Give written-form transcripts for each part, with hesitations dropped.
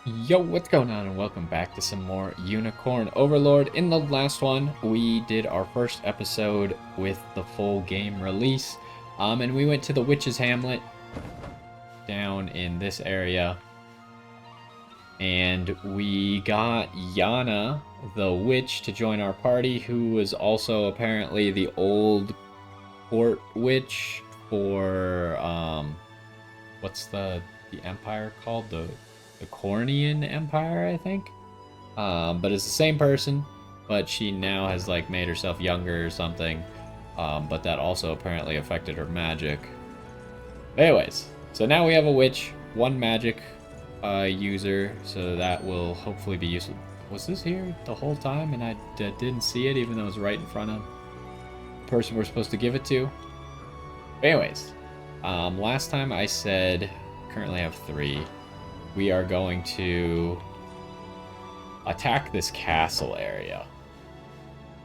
Yo, what's going on, and welcome back to some more Unicorn Overlord. In the last one, we did our first episode with the full game release, and we went to the Witch's Hamlet down in this area, and we got Yana, the witch, to join our party, who was also apparently the old court witch for, what's the empire called? The Cornian Empire, I think. But it's the same person, but she now has like made herself younger or something. But that also apparently affected her magic. Anyways, so now we have a witch, one magic user, so that will hopefully be useful. Was this here the whole time and I didn't see it, even though it was right in front of the person we're supposed to give it to? Anyways, last time I said currently have 3. We are going to attack this castle area.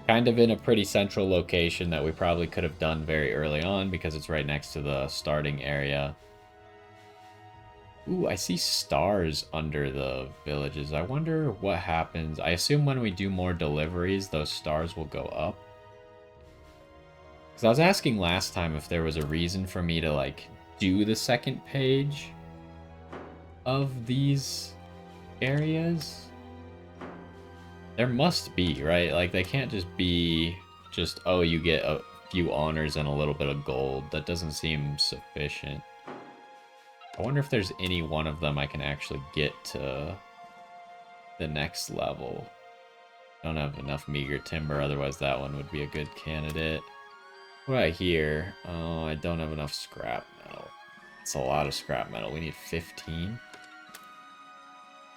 Kind of in a pretty central location that we probably could have done very early on because it's right next to the starting area. Ooh, I see stars under the villages. I wonder what happens. I assume when we do more deliveries, those stars will go up. Because I was asking last time if there was a reason for me to, like, do the second page of these areas. There must be, right? Like, they can't just be just, oh, you get a few honors and a little bit of gold. That doesn't seem sufficient. I wonder if there's any one of them I can actually get to the next level. Don't have enough meager timber, otherwise that one would be a good candidate. Right here. Oh, I don't have enough scrap metal. It's a lot of scrap metal. We need 15.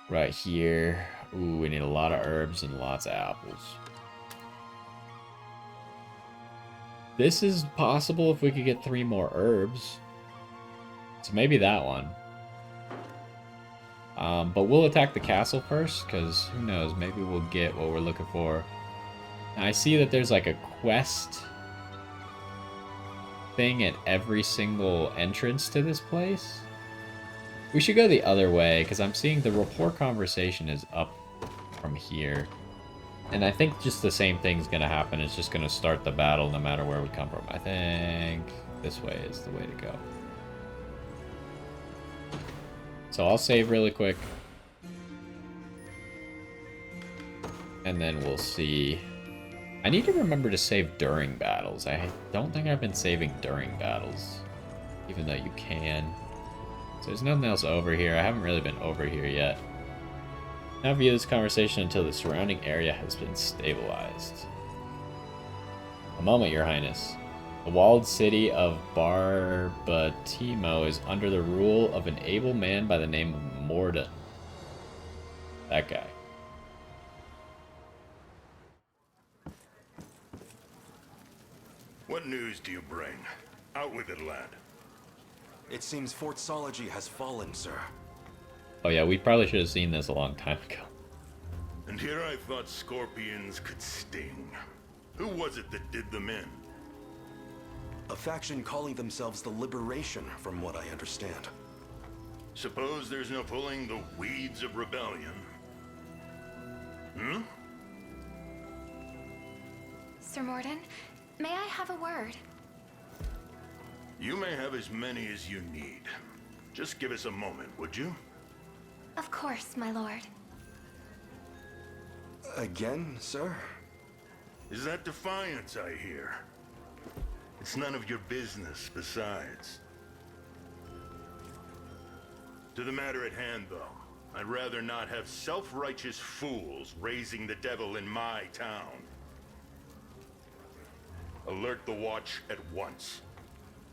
Right here. Ooh, we need a lot of herbs and lots of apples. This is possible if we could get 3 more herbs. So maybe that one. But we'll attack the castle first, because who knows, maybe we'll get what we're looking for. And I see that there's like a quest thing at every single entrance to this place. We should go the other way, because I'm seeing the rapport conversation is up from here. And I think just the same thing's going to happen. It's just going to start the battle no matter where we come from. I think this way is the way to go. So I'll save really quick. And then we'll see. I need to remember to save during battles. I don't think I've been saving during battles, even though you can. So there's nothing else over here. I haven't really been over here yet. Now view this conversation until the surrounding area has been stabilized. A moment, Your Highness. The walled city of Barbatimo is under the rule of an able man by the name of Morden. That guy. What news do you bring? Out with it, lad. It seems Fort Sology has fallen, sir. Oh yeah, we probably should have seen this a long time ago. And here I thought scorpions could sting. Who was it that did them in? A faction calling themselves the Liberation, from what I understand. Suppose there's no pulling the weeds of rebellion. Hmm? Sir Morden, may I have a word? You may have as many as you need. Just give us a moment, would you? Of course, my lord. Again, sir? Is that defiance I hear? It's none of your business, besides. To the matter at hand, though, I'd rather not have self-righteous fools raising the devil in my town. Alert the watch at once.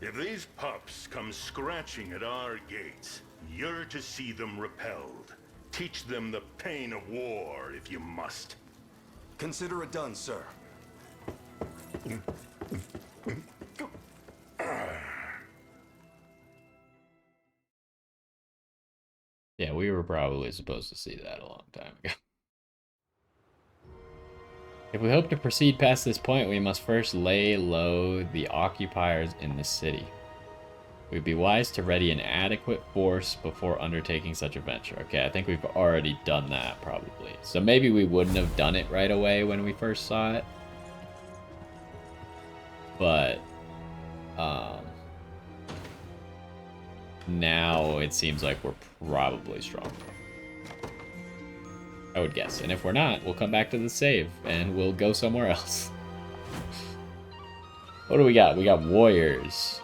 If these pups come scratching at our gates, you're to see them repelled. Teach them the pain of war, if you must. Consider it done, sir. Yeah, we were probably supposed to see that a long time ago. If we hope to proceed past this point, we must first lay low the occupiers in the city. We'd be wise to ready an adequate force before undertaking such a venture. Okay, I think we've already done that, probably. So maybe we wouldn't have done it right away when we first saw it. But, now it seems like we're probably stronger. I would guess. And if we're not, we'll come back to the save, and we'll go somewhere else. What do we got? We got warriors.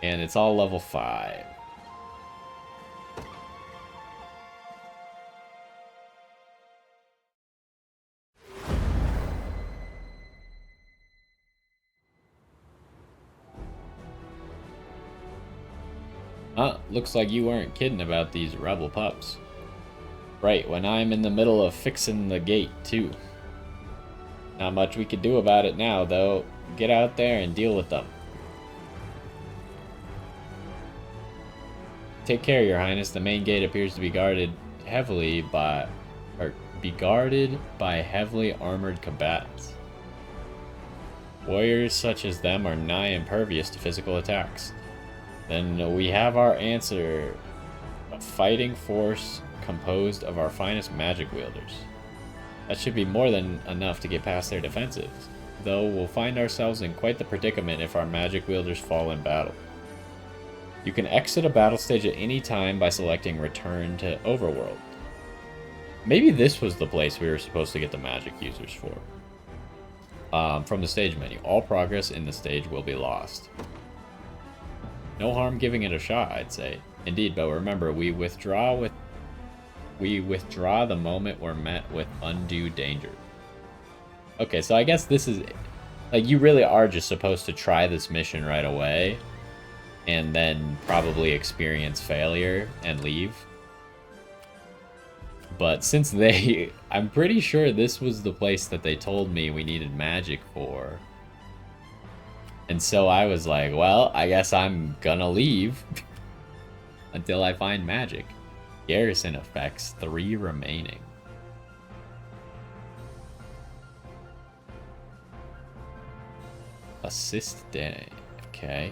And it's all level 5. Looks like you weren't kidding about these rebel pups. Right, when I'm in the middle of fixing the gate, too. Not much we could do about it now, though. Get out there and deal with them. Take care, Your Highness. The main gate appears to be guarded heavily by heavily armored combatants. Warriors such as them are nigh impervious to physical attacks. Then we have our answer, a fighting force composed of our finest magic wielders. That should be more than enough to get past their defenses, though we'll find ourselves in quite the predicament if our magic wielders fall in battle. You can exit a battle stage at any time by selecting Return to Overworld. Maybe this was the place we were supposed to get the magic users for. From the stage menu, all progress in the stage will be lost. No harm giving it a shot, I'd say. Indeed, but remember, we withdraw the moment we're met with undue danger. Okay, so I guess this is... Like, you really are just supposed to try this mission right away, and then probably experience failure and leave. But since they... I'm pretty sure this was the place that they told me we needed magic for. And so I was like, well, I guess I'm gonna leave until I find magic. Garrison effects, 3 remaining. Assist day. Okay.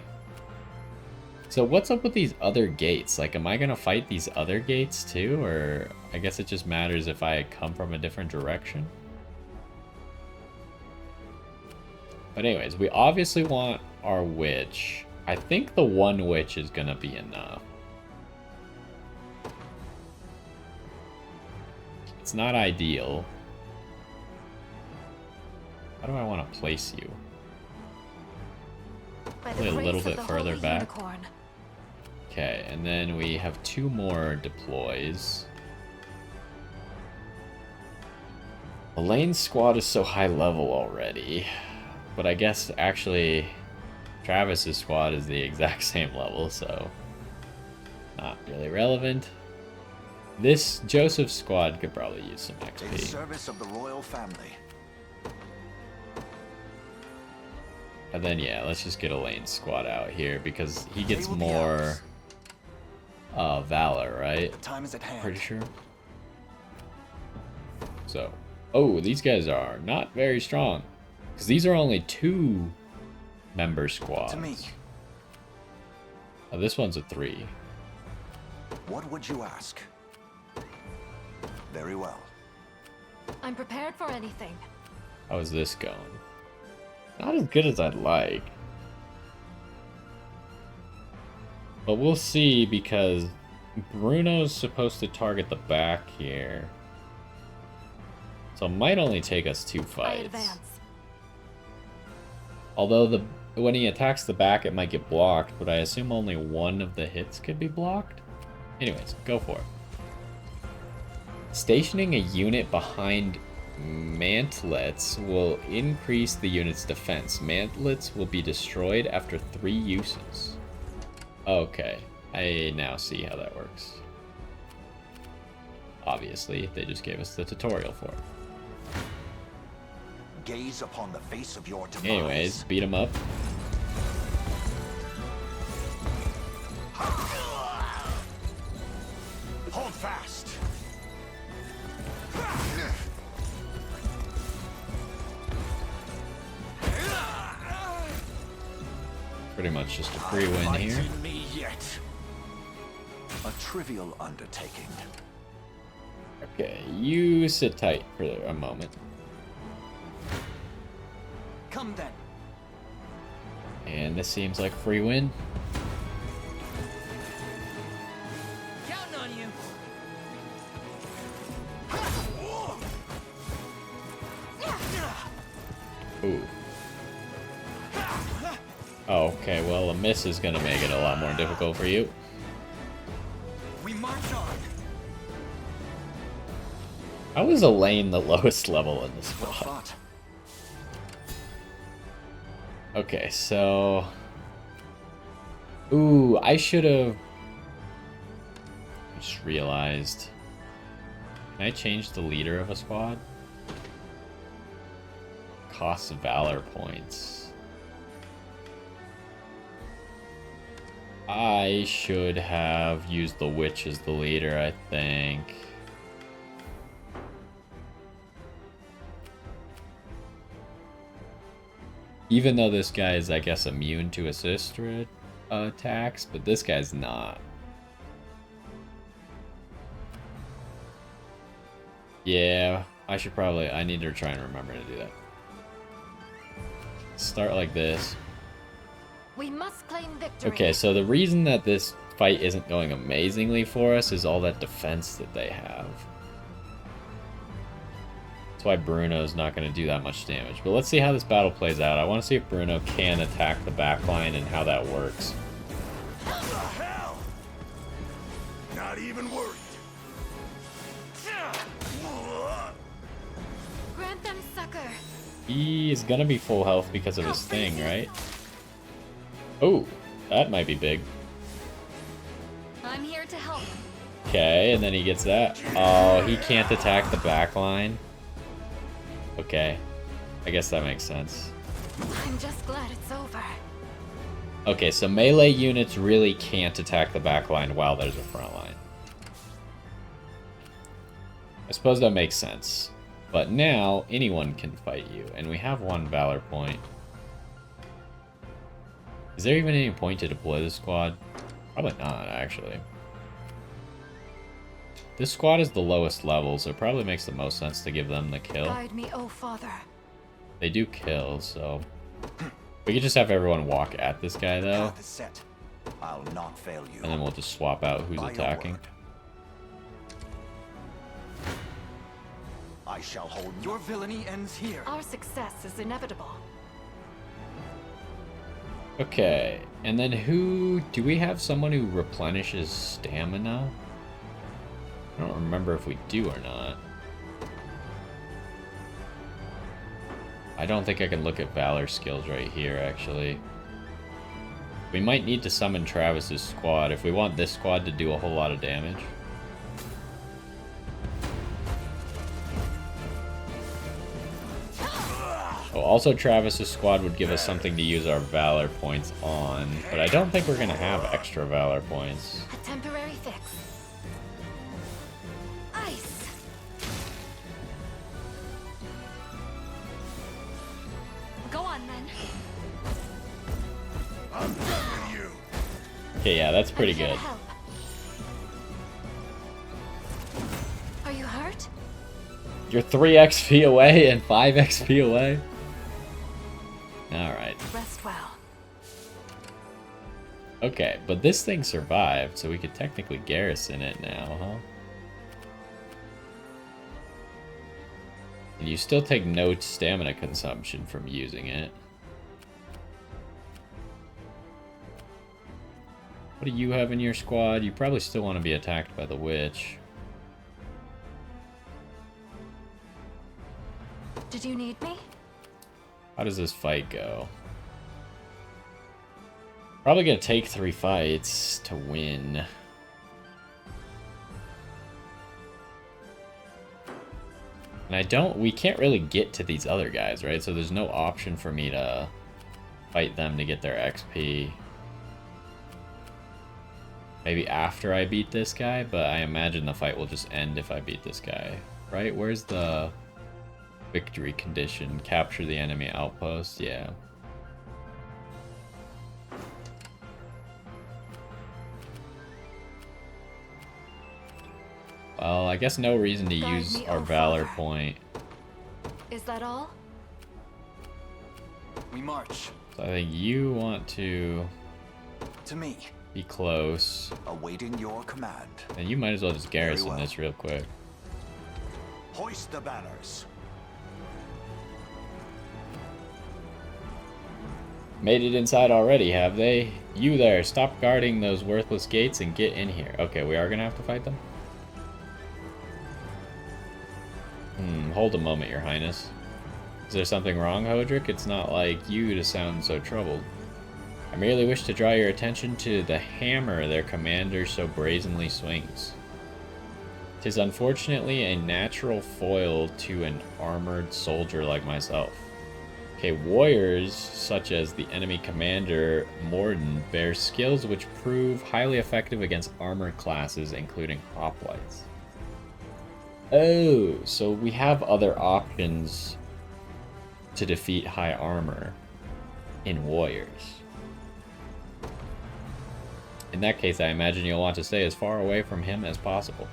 So what's up with these other gates? Like, am I gonna fight these other gates too? Or I guess it just matters if I come from a different direction? But anyways, we obviously want our witch. I think the one witch is gonna be enough. It's not ideal. How do I want to place you? Probably a little bit further back. Okay, and then we have 2 more deploys. Elaine's squad is so high level already. But I guess actually Travis's squad is the exact same level, so not really relevant. This Joseph's squad could probably use some XP. In service of the royal family. And then yeah, let's just get Elaine's squad out here because he gets more valor, right? The time is at hand. Pretty sure. So, oh, these guys are not very strong. Because these are only 2 member squads. To me. Oh, this one's a 3. What would you ask? Very well. I'm prepared for anything. How is this going? Not as good as I'd like. But we'll see because Bruno's supposed to target the back here. So it might only take us 2 I fights. advance. Although when he attacks the back, it might get blocked, but I assume only 1 of the hits could be blocked. Anyways, go for it. Stationing a unit behind mantlets will increase the unit's defense. Mantlets will be destroyed after 3 uses. Okay, I now see how that works. Obviously, they just gave us the tutorial for it. Gaze upon the face of your demise. Anyways, beat him up. Hold fast. Pretty much just a free win here. Me yet. A trivial undertaking. Okay, you sit tight for a moment. Come then. And this seems like a free win. Counting on you. Ooh. Oh, okay, well, a miss is gonna make it a lot more difficult for you. We march on. How is Elaine the lowest level in this Well squad? fought. Okay, so... Ooh, I should have... I just realized... Can I change the leader of a squad? Costs Valor points. I should have used the witch as the leader, I think. Even though this guy is, I guess, immune to assist attacks, but this guy's not. Yeah, I should probably... I need to try and remember to do that. Start like this. We must claim victory. Okay, so the reason that this fight isn't going amazingly for us is all that defense that they have. That's why Bruno's not going to do that much damage. But let's see how this battle plays out. I want to see if Bruno can attack the backline and how that works. What the hell? Not even worried. Grant them succor. He's going to be full health because of his thing, right? Oh, that might be big. I'm here to help. Okay, and then he gets that. Oh, he can't attack the backline. Okay, I guess that makes sense. I'm just glad it's over. Okay, so melee units really can't attack the backline while there's a front line. I suppose that makes sense. But now, anyone can fight you, and we have one Valor point. Is there even any point to deploy this squad? Probably not, actually. This squad is the lowest level, so it probably makes the most sense to give them the kill. Guide me, oh father. They do kill, so... We could just have everyone walk at this guy, though. Path is set. I'll not fail you. And then we'll just swap out who's By your attacking. word. I shall hold. Your villainy ends here. Our success is inevitable. Okay, and then who... Do we have someone who replenishes stamina? I don't remember if we do or not. I don't think I can look at Valor skills right here, actually. We might need to summon Travis's squad if we want this squad to do a whole lot of damage. Oh, also Travis's squad would give us something to use our Valor points on, but I don't think we're going to have extra Valor points. A temporary fix. Ice. Go on then. I'm done with you. Okay, yeah, that's pretty I'm here to good. help. Are you hurt? You're 3 XP away and 5 XP away? Alright. Rest well. Okay, but this thing survived, so we could technically garrison it now, huh? And you still take no stamina consumption from using it. What do you have in your squad? You probably still want to be attacked by the witch. Did you need me? How does this fight go? Probably gonna take 3 fights to win. And we can't really get to these other guys, right? So there's no option for me to fight them to get their XP. Maybe after I beat this guy, but I imagine the fight will just end if I beat this guy, right? Where's the victory condition? Capture the enemy outpost, yeah. Well, I guess no reason to Guide use me, our O valor Father. point. Is that all? We march. So I think you want to To me, be close. awaiting your command. And you might as well just garrison well. this real quick. Hoist the banners. Made it inside already, have they? You there, stop guarding those worthless gates and get in here. Okay, we are gonna have to fight them? Hold a moment, Your Highness. Is there something wrong, Hodrick? It's not like you to sound so troubled. I merely wish to draw your attention to the hammer their commander so brazenly swings. 'Tis unfortunately a natural foil to an armored soldier like myself. Okay, warriors, such as the enemy commander, Morden, bear skills which prove highly effective against armored classes, including hoplites. Oh, so we have other options to defeat high armor in warriors. In that case, I imagine you'll want to stay as far away from him as possible.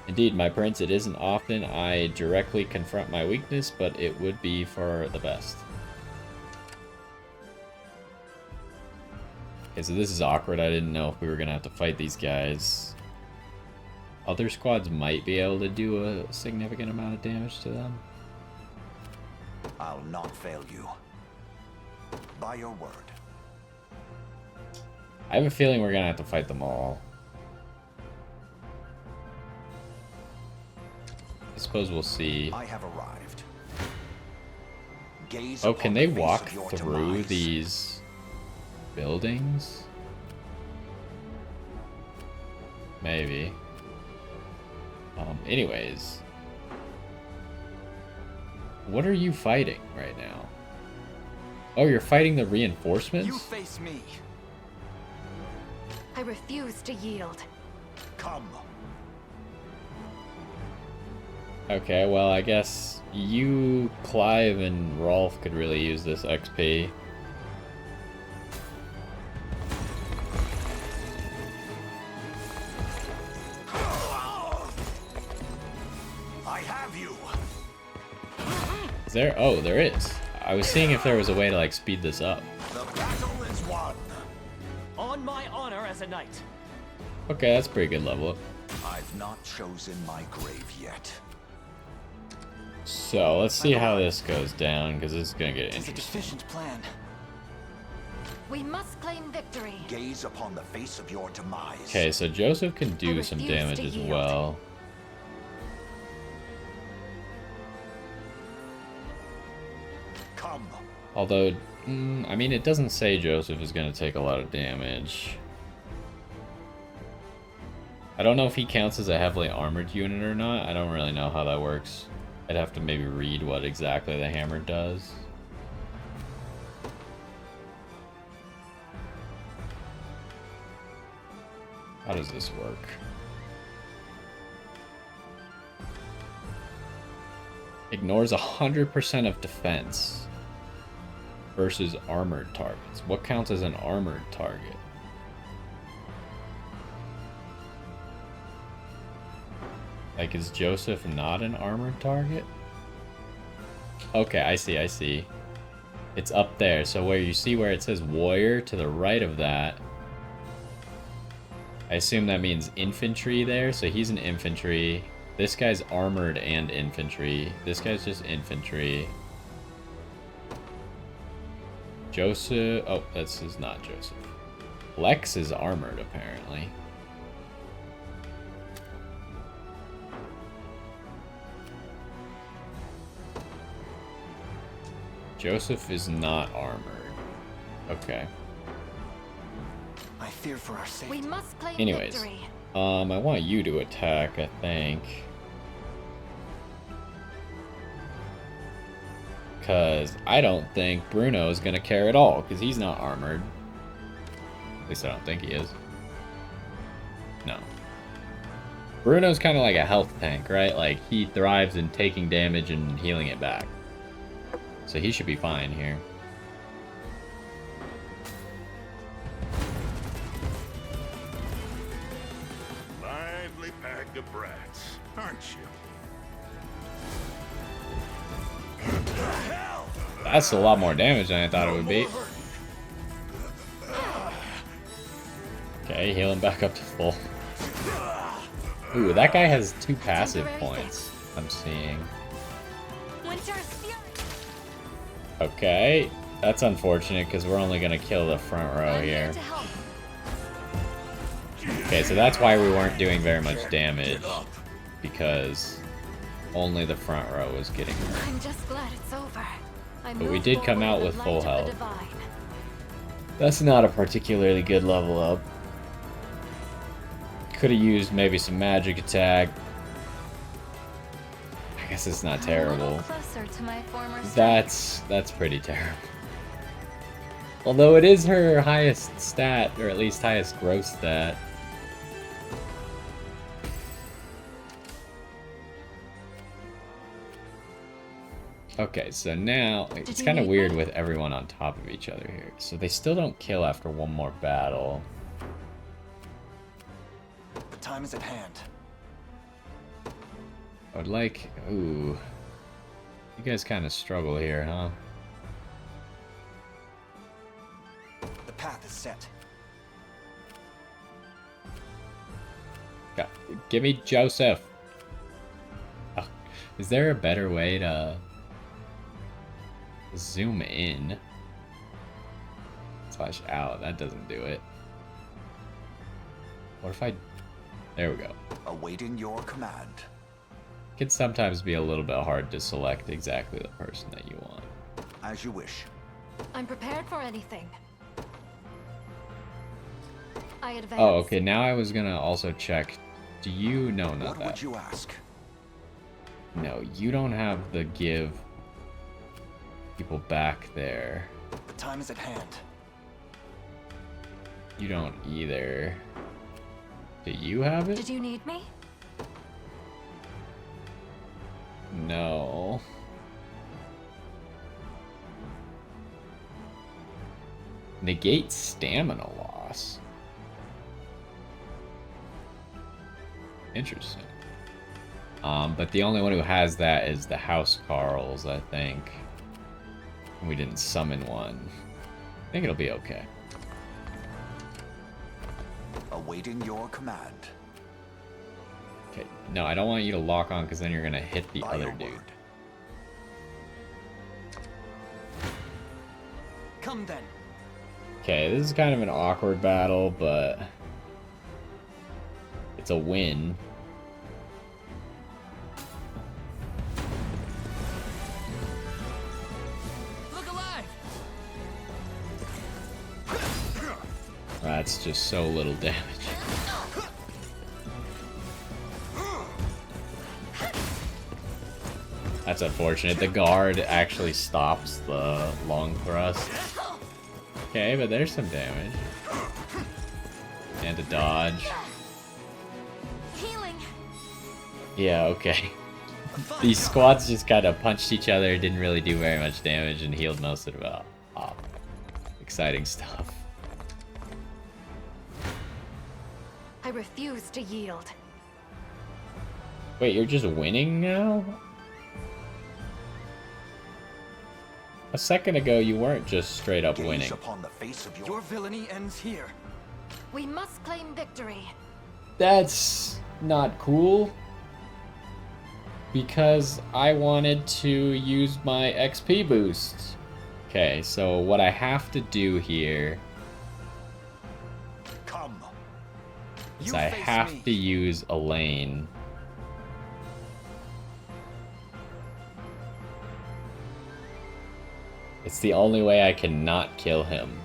Indeed, my prince, it isn't often I directly confront my weakness, but it would be for the best. Okay, so this is awkward. I didn't know if we were going to have to fight these guys. Other squads might be able to do a significant amount of damage to them. I'll not fail you. By your word. I have a feeling we're going to have to fight them all. I suppose we'll see. I have arrived. Gaze Oh, can upon they the face walk of your through demise. these buildings? Maybe. Anyways. What are you fighting right now? Oh, you're fighting the reinforcements? You face me. I refuse to yield. Come. Okay, well, I guess you, Clive, and Rolf could really use this XP. I have you. Is there? Oh, there is. I was seeing if there was a way to, like, speed this up. The battle is won. On my honor as a knight. Okay, that's a pretty good level up. I've not chosen my grave yet. So, let's see how this goes down, because this is going to get It's a interesting. deficient plan. We must claim victory. Gaze upon the face of your demise. Okay, so Joseph can do I some refuse damage to as yield. well. Come. Although, I mean, it doesn't say Joseph is going to take a lot of damage. I don't know if he counts as a heavily armored unit or not. I don't really know how that works. I'd have to maybe read what exactly the hammer does. How does this work? Ignores 100% of defense versus armored targets. What counts as an armored target? Like, is Joseph not an armored target? Okay, I see. It's up there. So where you see where it says warrior, to the right of that, I assume that means infantry there. So he's an infantry. This guy's armored and infantry. This guy's just infantry. Joseph... Oh, this is not Joseph. Lex is armored, apparently. Joseph is not armored. Okay. I fear for our safety. We must claim Anyways. victory. I want you to attack, I think. Because I don't think Bruno is going to care at all, because he's not armored. At least I don't think he is. No. Bruno's kind of like a health tank, right? Like, he thrives in taking damage and healing it back. So he should be fine here. By lively pack of brats, aren't you? That's a lot more damage than I thought it would be. Okay, healing back up to full. Ooh, that guy has 2 passive points, I'm seeing. Okay, that's unfortunate because we're only gonna kill the front row here. Okay, so that's why we weren't doing very much damage, because only the front row was getting hurt. I'm just glad it's over. But we did come out with full health. That's not a particularly good level up. Could have used maybe some magic attack. I guess it's not terrible. That's pretty terrible. Although it is her highest stat, or at least highest growth stat. Okay, so now it's kind of weird with everyone on top of each other here. So they still don't kill after one more battle. The time is at hand. I would like... Ooh. You guys kind of struggle here, huh? The path is set. Give me Joseph. Oh, is there a better way to zoom in? Slash out. That doesn't do it. What if I... There we go. Awaiting your command. It can sometimes be a little bit hard to select exactly the person that you want. As you wish. I'm prepared for anything. I advance. Oh, okay. Now I was gonna also check. Do you... No, not What that. would you ask? No, you don't have the give people back there. The time is at hand. You don't either. Do you have it? Did you need me? No. Negate stamina loss. Interesting. But the only one who has that is the House Carls, I think. We didn't summon one. I think it'll be okay. Awaiting your command. Okay, no, I don't want you to lock on because then you're gonna hit the By other your dude. word. Come then. Okay, this is kind of an awkward battle, but it's a win. Look alive. That's just so little damage. That's unfortunate. The guard actually stops the long thrust. Okay, but there's some damage. And a dodge. Healing. Yeah, okay. These squads just kind of punched each other, didn't really do very much damage, and healed most of it up. Oh, exciting stuff. I refuse to yield. Wait, you're just winning now? A second ago, you weren't just straight up Gaze winning. upon the face of Your villainy ends here. We must claim victory. That's not cool. Because I wanted to use my XP boost. Okay, so what I have to do here Come. is You I face have me. to use Elaine. It's the only way I can not kill him.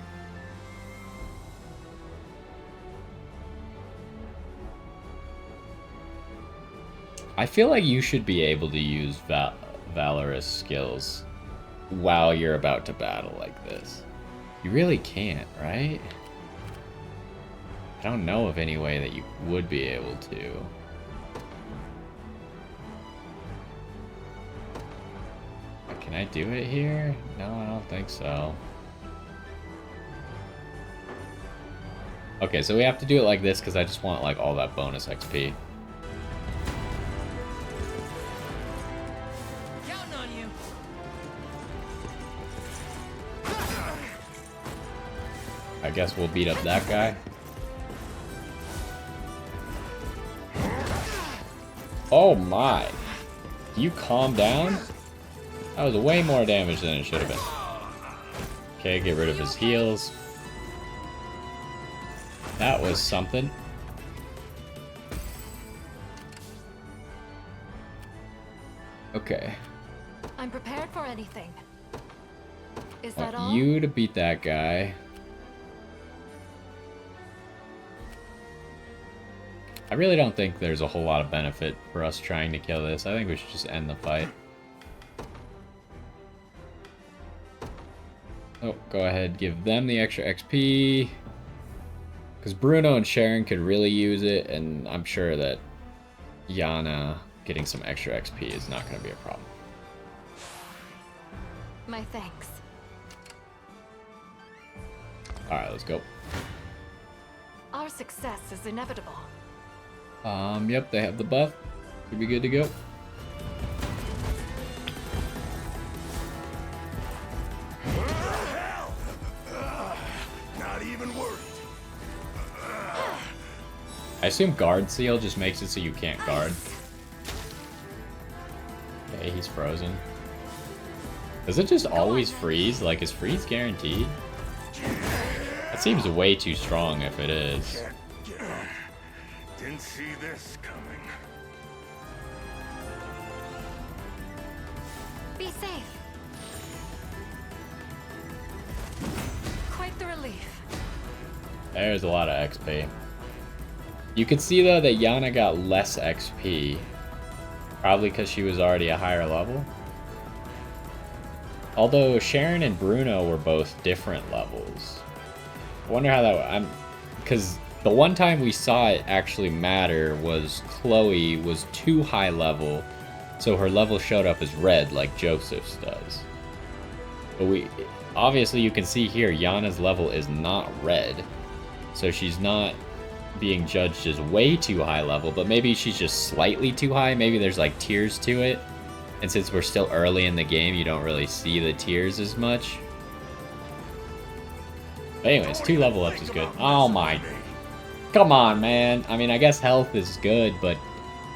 I feel like you should be able to use valorous skills while you're about to battle like this. You really can't, right? I don't know of any way that you would be able to. Can I do it here? No, I don't think so. Okay, so we have to do it like this because I just want like all that bonus XP. I guess we'll beat up that guy. Oh my. Can you calm down? That was way more damage than it should have been. Okay, get rid of his heals. That was something. Okay. I'm prepared for anything. Is that Want all? you to beat that guy. I really don't think there's a whole lot of benefit for us trying to kill this. I think we should just end the fight. Oh, go ahead, give them the extra XP. Because Bruno and Sharon could really use it, and I'm sure that Yana getting some extra XP is not going to be a problem. My thanks. Alright, let's go. Our success is inevitable. Yep, they have the buff. Should be good to go. Not even worried. I assume Guard Seal just makes it so you can't guard. Okay, he's frozen. Does it just always freeze? Like, is freeze guaranteed? That seems way too strong if it is. Didn't see this coming. Be safe. Quite the relief. There's a lot of XP. You could see, though, that Yana got less XP. Probably because she was already a higher level. Although Sharon and Bruno were both different levels. I wonder how that... Because the one time we saw it actually matter was Chloe was too high level, so her level showed up as red like Joseph's does. But obviously you can see here Yana's level is not red, so she's not being judged as way too high level, but maybe she's just slightly too high. Maybe there's like tiers to it, and since we're still early in the game, you don't really see the tiers as much. But anyways, 2 level ups is good. Oh my... Come on, man. I mean, I guess health is good, but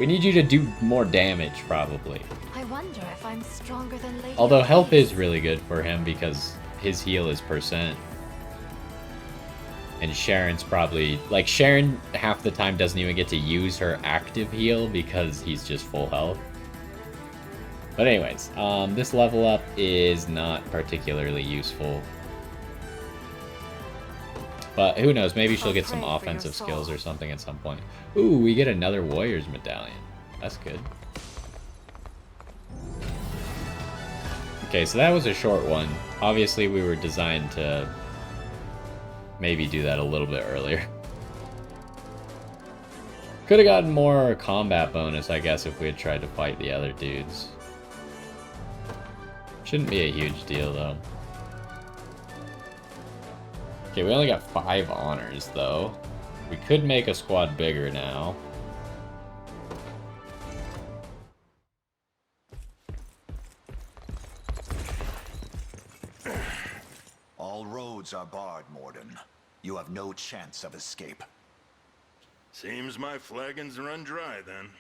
we need you to do more damage, probably. I wonder if I'm stronger than Lady. Although health is really good for him because his heal is %. And Sharon's probably... Like, Sharon half the time doesn't even get to use her active heal because he's just full health. But anyways, this level up is not particularly useful. But who knows, maybe she'll get some offensive skills or something at some point. Ooh, we get another Warrior's Medallion. That's good. Okay, so that was a short one. Obviously, we were designed to maybe do that a little bit earlier. Could have gotten more combat bonus, I guess, if we had tried to fight the other dudes. Shouldn't be a huge deal, though. Okay, we only got 5 honors, though. We could make a squad bigger now. All roads are barred, Morden. You have no chance of escape. Seems my flagons run dry, then.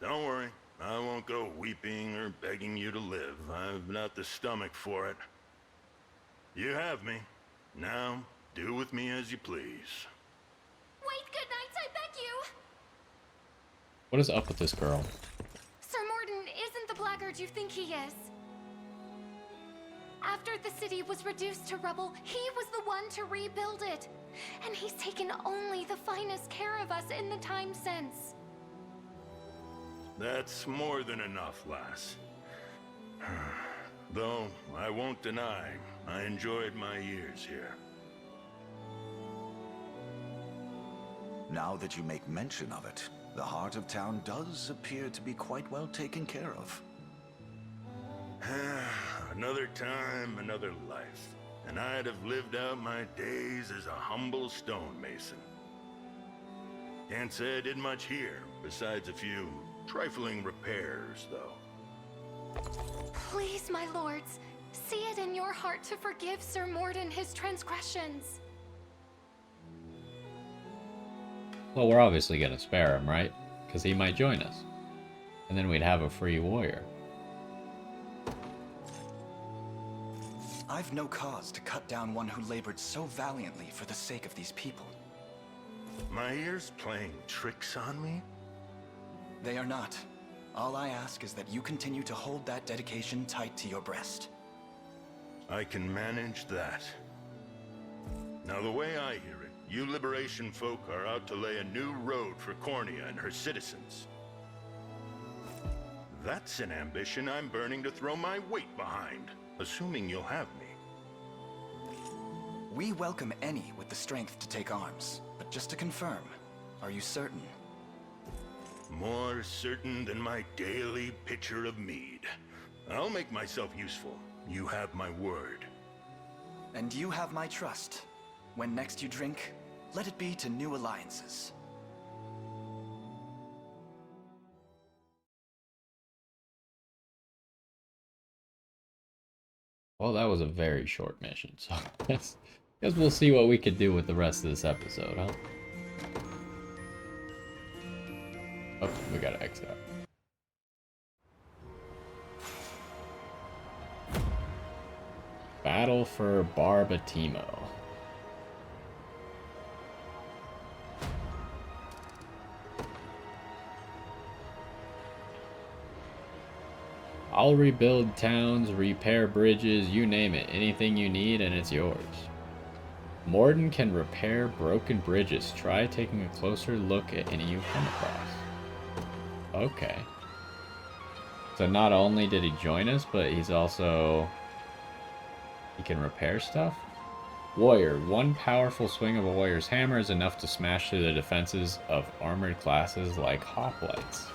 Don't worry. I won't go weeping or begging you to live. I've not the stomach for it. You have me. Now, do with me as you please. Wait, good night, I beg you! What is up with this girl? Sir Morden isn't the blackguard you think he is. After the city was reduced to rubble, he was the one to rebuild it. And he's taken only the finest care of us in the time since. That's more than enough, lass. Though, I won't deny, I enjoyed my years here. Now that you make mention of it, the heart of town does appear to be quite well taken care of. Another time, another life. And I'd have lived out my days as a humble stonemason. Can't say I did much here, besides a few trifling repairs, though. Please, my lords, See it in your heart to forgive Sir Morden his transgressions. Well, we're obviously gonna spare him, right? Because he might join us. And then we'd have a free warrior. I've no cause to cut down one who labored so valiantly for the sake of these people. My ears playing tricks on me? They are not. All I ask is that you continue to hold that dedication tight to your breast. I can manage that. Now, the way I hear it, you Liberation folk are out to lay a new road for Cornea and her citizens. That's an ambition I'm burning to throw my weight behind, assuming you'll have me. We welcome any with the strength to take arms. But just to confirm, are you certain? More certain than my daily pitcher of mead. I'll make myself useful. You have my word. And you have my trust. When next you drink, let it be to new alliances. Well, that was a very short mission, so guess we'll see what we could do with the rest of this episode, huh? Oh, we gotta exit out. Battle for Barbatimo. I'll rebuild towns, repair bridges, you name it. Anything you need and it's yours. Morden can repair broken bridges. Try taking a closer look at any you come across. Okay. So not only did he join us, but he's also... he can repair stuff? Warrior. One powerful swing of a warrior's hammer is enough to smash through the defenses of armored classes like hoplites.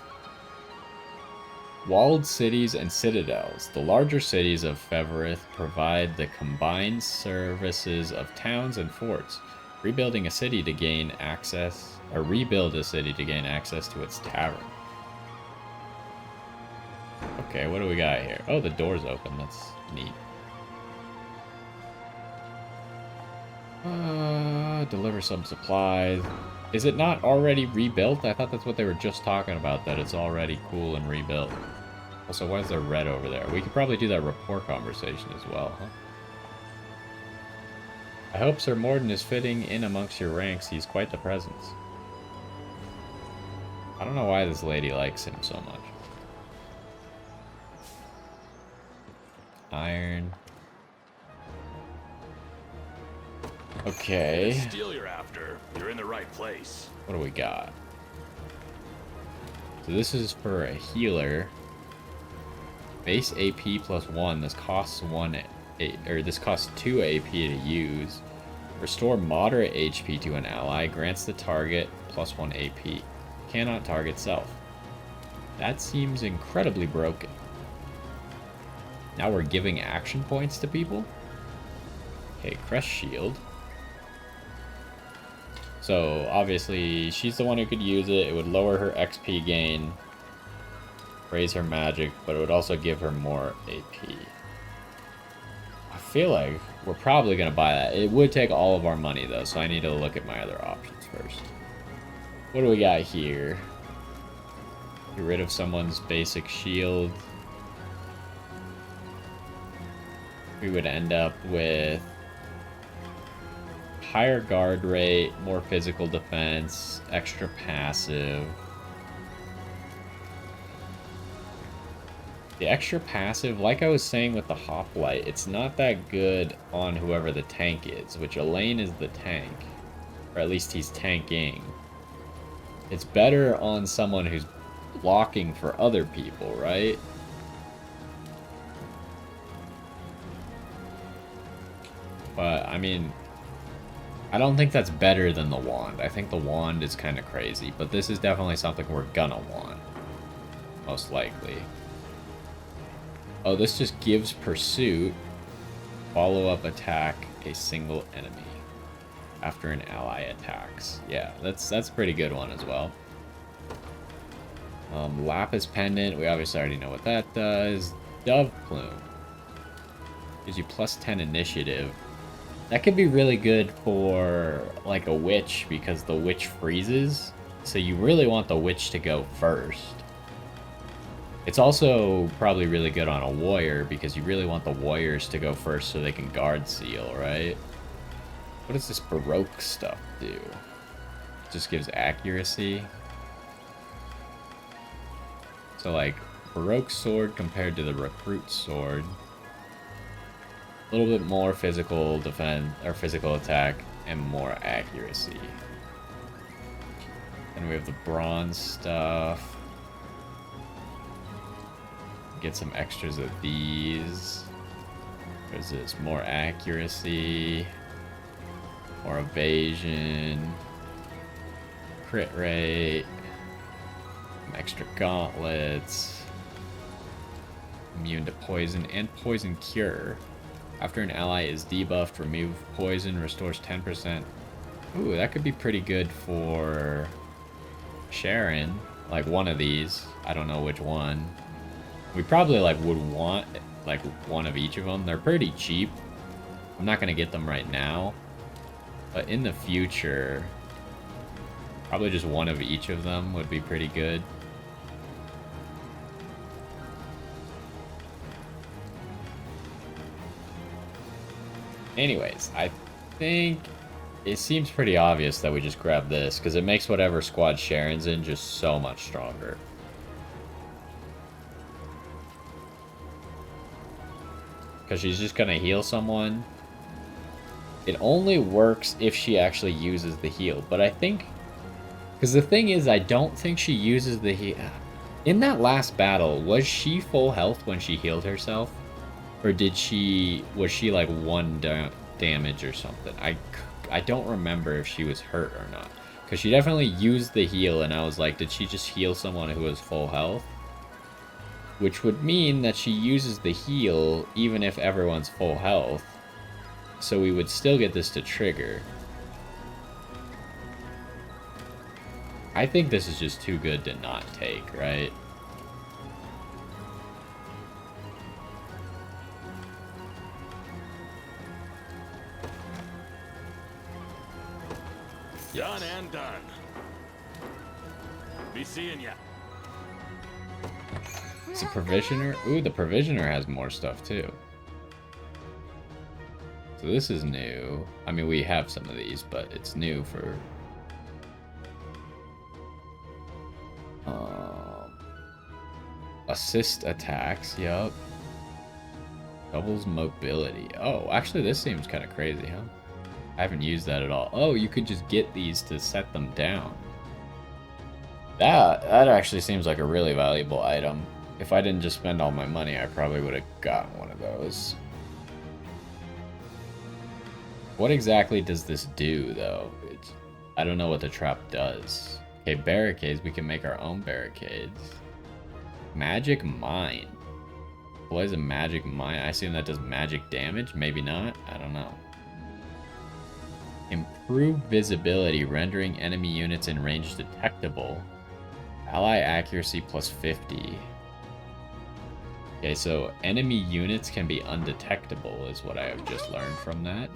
Walled cities and citadels. The larger cities of Feverith provide the combined services of towns and forts. Rebuilding a city to gain access, or rebuild a city to gain access to its tavern. Okay, what do we got here? Oh, the door's open. That's neat. Deliver some supplies. Is it not already rebuilt? I thought that's what they were just talking about, that it's already cool and rebuilt. Also, why is there red over there? We could probably do that rapport conversation as well, huh? I hope Sir Morden is fitting in amongst your ranks. He's quite the presence. I don't know why this lady likes him so much. Iron. Okay. If it's steel you're after, you're in the right place. What do we got? So this is for a healer. Base AP plus 1. This costs 2 AP to use. Restore moderate HP to an ally. Grants the target plus 1 AP. Cannot target self. That seems incredibly broken. Now we're giving action points to people? Okay, Crest Shield. So, obviously, she's the one who could use it. It would lower her XP gain, raise her magic, but it would also give her more AP. I feel like we're probably going to buy that. It would take all of our money, though, so I need to look at my other options first. What do we got here? Get rid of someone's basic shield. We would end up with higher guard rate, more physical defense, extra passive. The extra passive, like I was saying with the hoplite, it's not that good on whoever the tank is, which Elaine is the tank. Or at least he's tanking. It's better on someone who's blocking for other people, right? But, I mean, I don't think that's better than the wand. I think the wand is kind of crazy, but this is definitely something we're gonna want. Most likely. Oh, this just gives pursuit. Follow-up attack a single enemy after an ally attacks. Yeah, that's a pretty good one as well. Lapis Pendant, we obviously already know what that does. Dove Plume. Gives you plus 10 initiative. That could be really good for like a witch because the witch freezes. So you really want the witch to go first. It's also probably really good on a warrior because you really want the warriors to go first so they can guard seal, right? What does this Baroque stuff do? It just gives accuracy. So like Baroque sword compared to the recruit sword. A little bit more physical defense or physical attack and more accuracy. And we have the bronze stuff. Get some extras of these. There's this more accuracy, more evasion, crit rate, some extra gauntlets, immune to poison, and poison cure. After an ally is debuffed, remove poison, restores 10%. Ooh, that could be pretty good for Sharon. Like one of these. I don't know which one. We probably like would want like one of each of them. They're pretty cheap. I'm not gonna get them right now, but in the future, probably just one of each of them would be pretty good. Anyways, I think it seems pretty obvious that we just grab this because it makes whatever squad Sharon's in just so much stronger. Because she's just going to heal someone. It only works if she actually uses the heal. But I think... Because the thing is, I don't think she uses the heal. In that last battle, was she full health when she healed herself? Or did she... Was she like 1 damage or something? I don't remember if she was hurt or not. Because she definitely used the heal and I was like, did she just heal someone who was full health? Which would mean that she uses the heal even if everyone's full health. So we would still get this to trigger. I think this is just too good to not take, right? Done and done. Be seeing ya. It's a provisioner. Ooh, the provisioner has more stuff too. So this is new. I mean, we have some of these, but it's new for... assist attacks, yup. Doubles mobility. Oh, actually this seems kind of crazy, huh? I haven't used that at all. Oh, you could just get these to set them down. That actually seems like a really valuable item. If I didn't just spend all my money, I probably would have gotten one of those. What exactly does this do, though? I don't know what the trap does. Okay, barricades. We can make our own barricades. Magic Mine. What is a Magic Mine? I assume that does magic damage? Maybe not? I don't know. Improve visibility, rendering enemy units in range detectable. Ally accuracy plus 50. Okay, so enemy units can be undetectable is what I have just learned from that.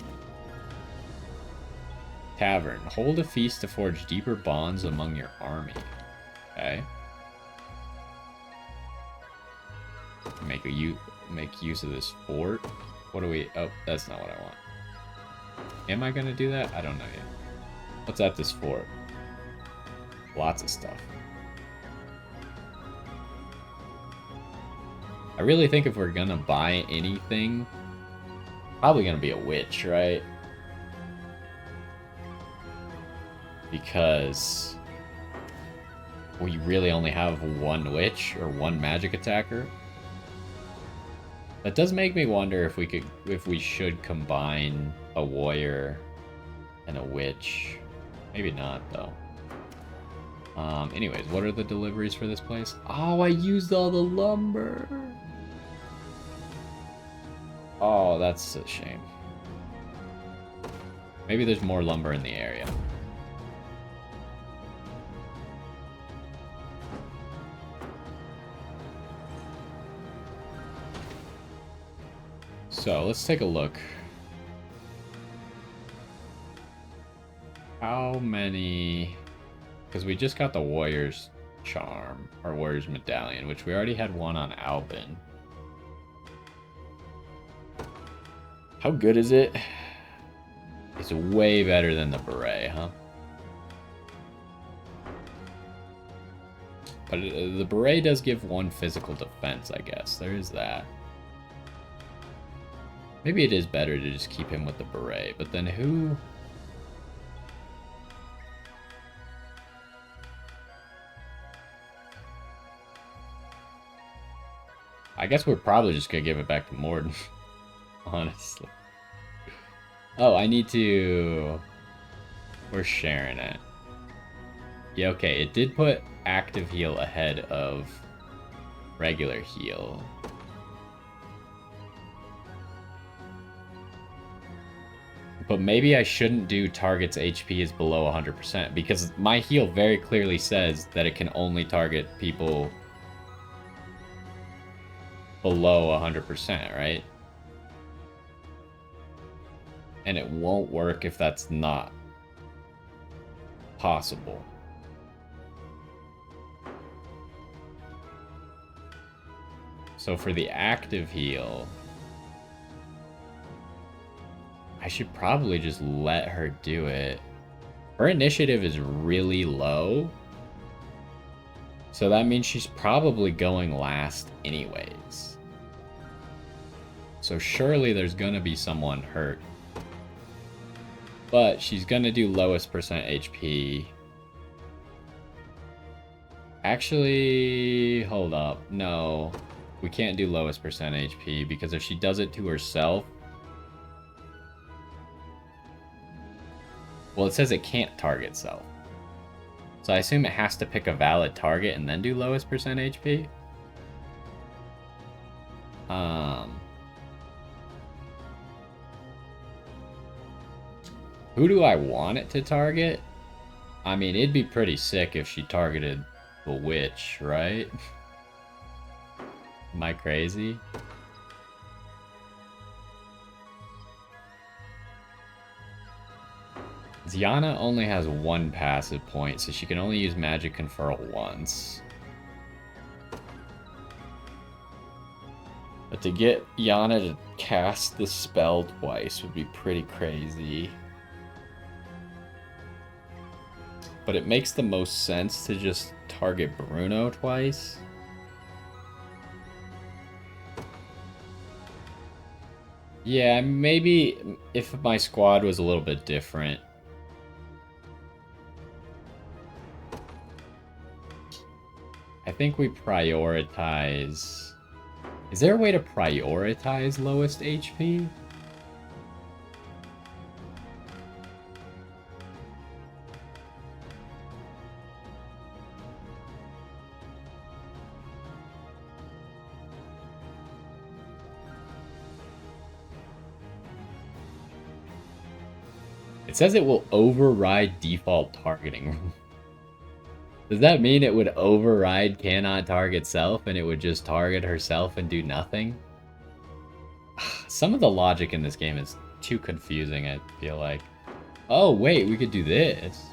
Tavern. Hold a feast to forge deeper bonds among your army. Okay. Make use of this fort. What do we... Oh, that's not what I want. Am I gonna do that? I don't know yet. What's at this fort? Lots of stuff. I really think if we're gonna buy anything, probably gonna be a witch, right? Because we really only have one witch or one magic attacker. That does make me wonder if we should combine a warrior and a witch. Maybe not though. Anyways, what are the deliveries for this place? Oh, I used all the lumber. Oh, that's a shame. Maybe there's more lumber in the area. So let's take a look. How many... Because we just got the Warrior's Charm, or Warrior's Medallion, which we already had one on Albin. How good is it? It's way better than the Beret, huh? But the Beret does give 1 physical defense, I guess. There is that. Maybe it is better to just keep him with the Beret, but then who... I guess we're probably just gonna give it back to Morden, honestly. Oh, I need to... Where's Sharon at? Yeah, okay, it did put active heal ahead of regular heal. But maybe I shouldn't do target's HP is below 100%, because my heal very clearly says that it can only target people below 100%, right? And it won't work if that's not possible. So for the active heal, I should probably just let her do it. Her initiative is really low, so that means she's probably going last anyways. So surely there's gonna be someone hurt. But she's gonna do lowest percent HP. Actually, hold up. No, we can't do lowest percent HP, because if she does it to herself... Well, it says it can't target self. So I assume it has to pick a valid target and then do lowest percent HP? Who do I want it to target? I mean, it'd be pretty sick if she targeted the witch, right? Am I crazy? Ziana only has 1 passive point, so she can only use Magic Conferral once. But to get Yana to cast the spell twice would be pretty crazy. But it makes the most sense to just target Bruno twice. Yeah, maybe if my squad was a little bit different. I think we prioritize... Is there a way to prioritize lowest HP? It says it will override default targeting. Does that mean it would override cannot target self and it would just target herself and do nothing? Some of the logic in this game is too confusing, I feel like. Oh, wait, we could do this.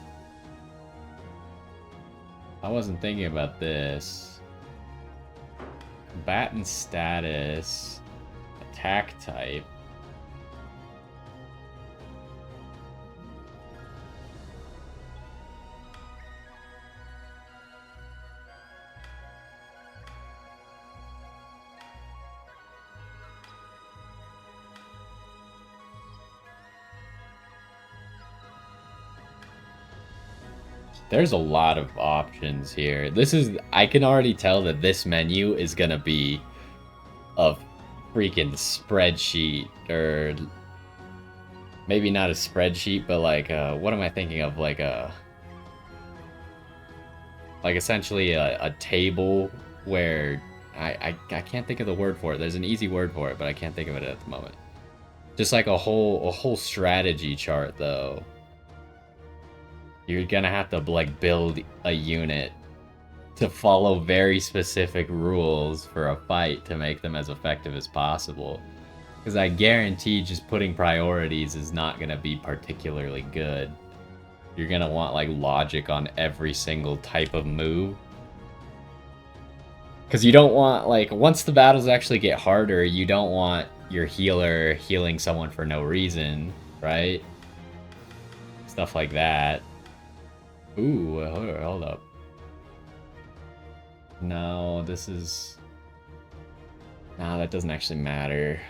I wasn't thinking about this. Combatant status. Attack type. There's a lot of options here. I can already tell that this menu is gonna be a freaking spreadsheet, or maybe not a spreadsheet, but like, what am I thinking of? Like essentially a table where I can't think of the word for it. There's an easy word for it, but I can't think of it at the moment. Just like a whole strategy chart, though. You're gonna have to like build a unit to follow very specific rules for a fight to make them as effective as possible. Because I guarantee just putting priorities is not going to be particularly good. You're going to want, like, logic on every single type of move. Because you don't want, like, once the battles actually get harder, you don't want your healer healing someone for no reason, right? Stuff like that. Ooh, hold up. No, this is... No, that doesn't actually matter.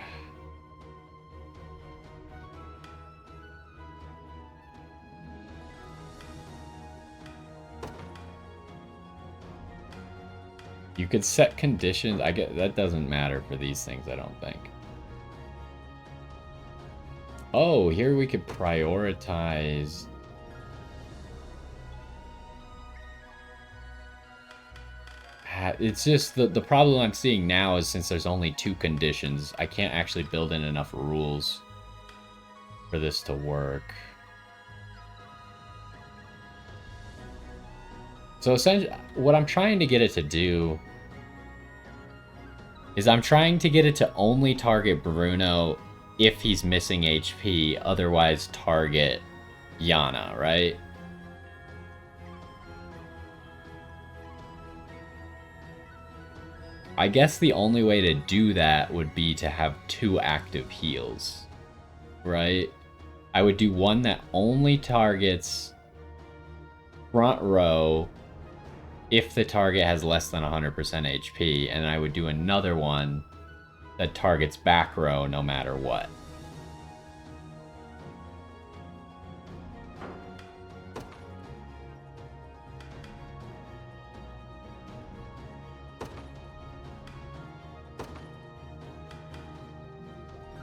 You could set conditions. I get that doesn't matter for these things, I don't think. Oh, here we could prioritize. It's just the problem I'm seeing now is since there's only 2 conditions, I can't actually build in enough rules for this to work. So essentially, what I'm trying to get it to do is I'm trying to get it to only target Bruno if he's missing HP, otherwise target Yana, right? I guess the only way to do that would be to have 2 active heals, right? I would do one that only targets front row if the target has less than 100% HP, and I would do another one that targets back row no matter what.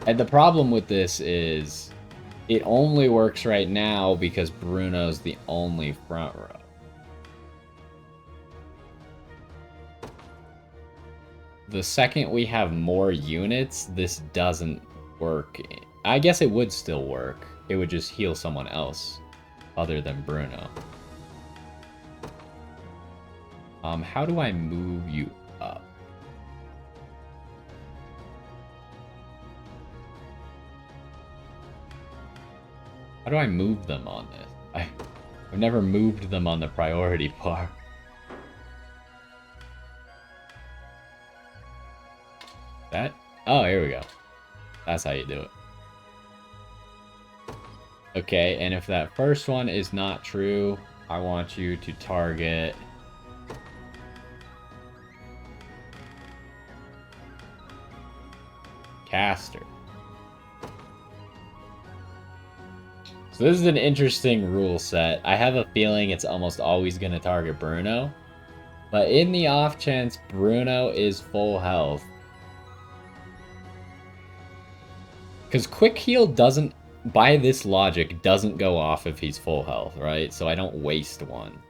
And the problem with this is it only works right now because Bruno's the only front row. The second we have more units, this doesn't work. I guess it would still work. It would just heal someone else other than Bruno. How do I move you up? How do I move them on this? I've never moved them on the priority bar. That? Oh, here we go. That's how you do it. Okay, and if that first one is not true, I want you to target... Caster. So this is an interesting rule set. I have a feeling it's almost always going to target Bruno. But in the off chance Bruno is full health, because quick heal doesn't, by this logic, doesn't go off if he's full health, right? So I don't waste one.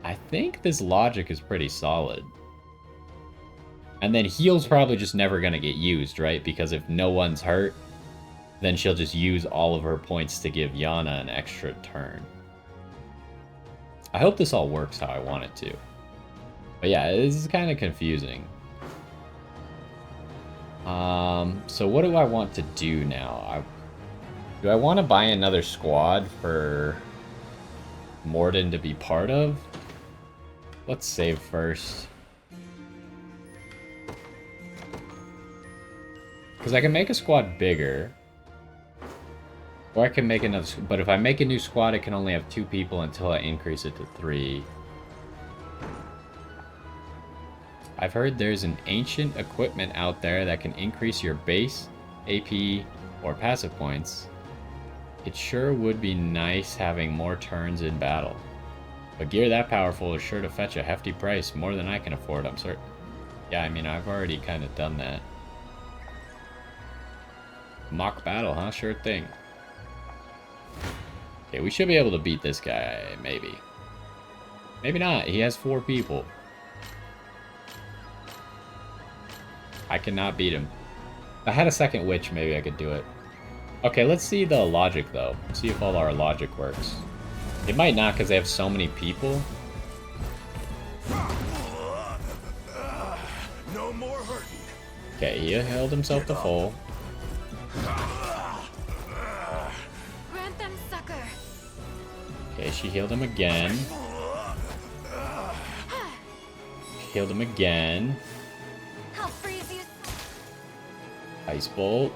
I think this logic is pretty solid. And then heal's probably just never going to get used, right? Because if no one's hurt, then she'll just use all of her points to give Yana an extra turn. I hope this all works how I want it to. But yeah, this is kind of confusing. So what do I want to do now? Do I want to buy another squad for Morden to be part of? Let's save first. Because I can make a squad bigger. Or I can make another... But if I make a new squad, it can only have 2 people until I increase it to 3. I've heard there's an ancient equipment out there that can increase your base, AP, or passive points. It sure would be nice having more turns in battle. But gear that powerful is sure to fetch a hefty price, more than I can afford, I'm certain. Yeah, I mean, I've already kind of done that. Mock battle, huh? Sure thing. Okay, we should be able to beat this guy, maybe. Maybe not. He has 4 people. I cannot beat him. If I had a second witch, maybe I could do it. Okay, let's see the logic, though. See if all our logic works. It might not, because they have so many people. No more hurting. Okay, he healed himself to full. Grant them succor. Okay, she healed him again. Healed him again. I'll freeze you. Ice Bolt.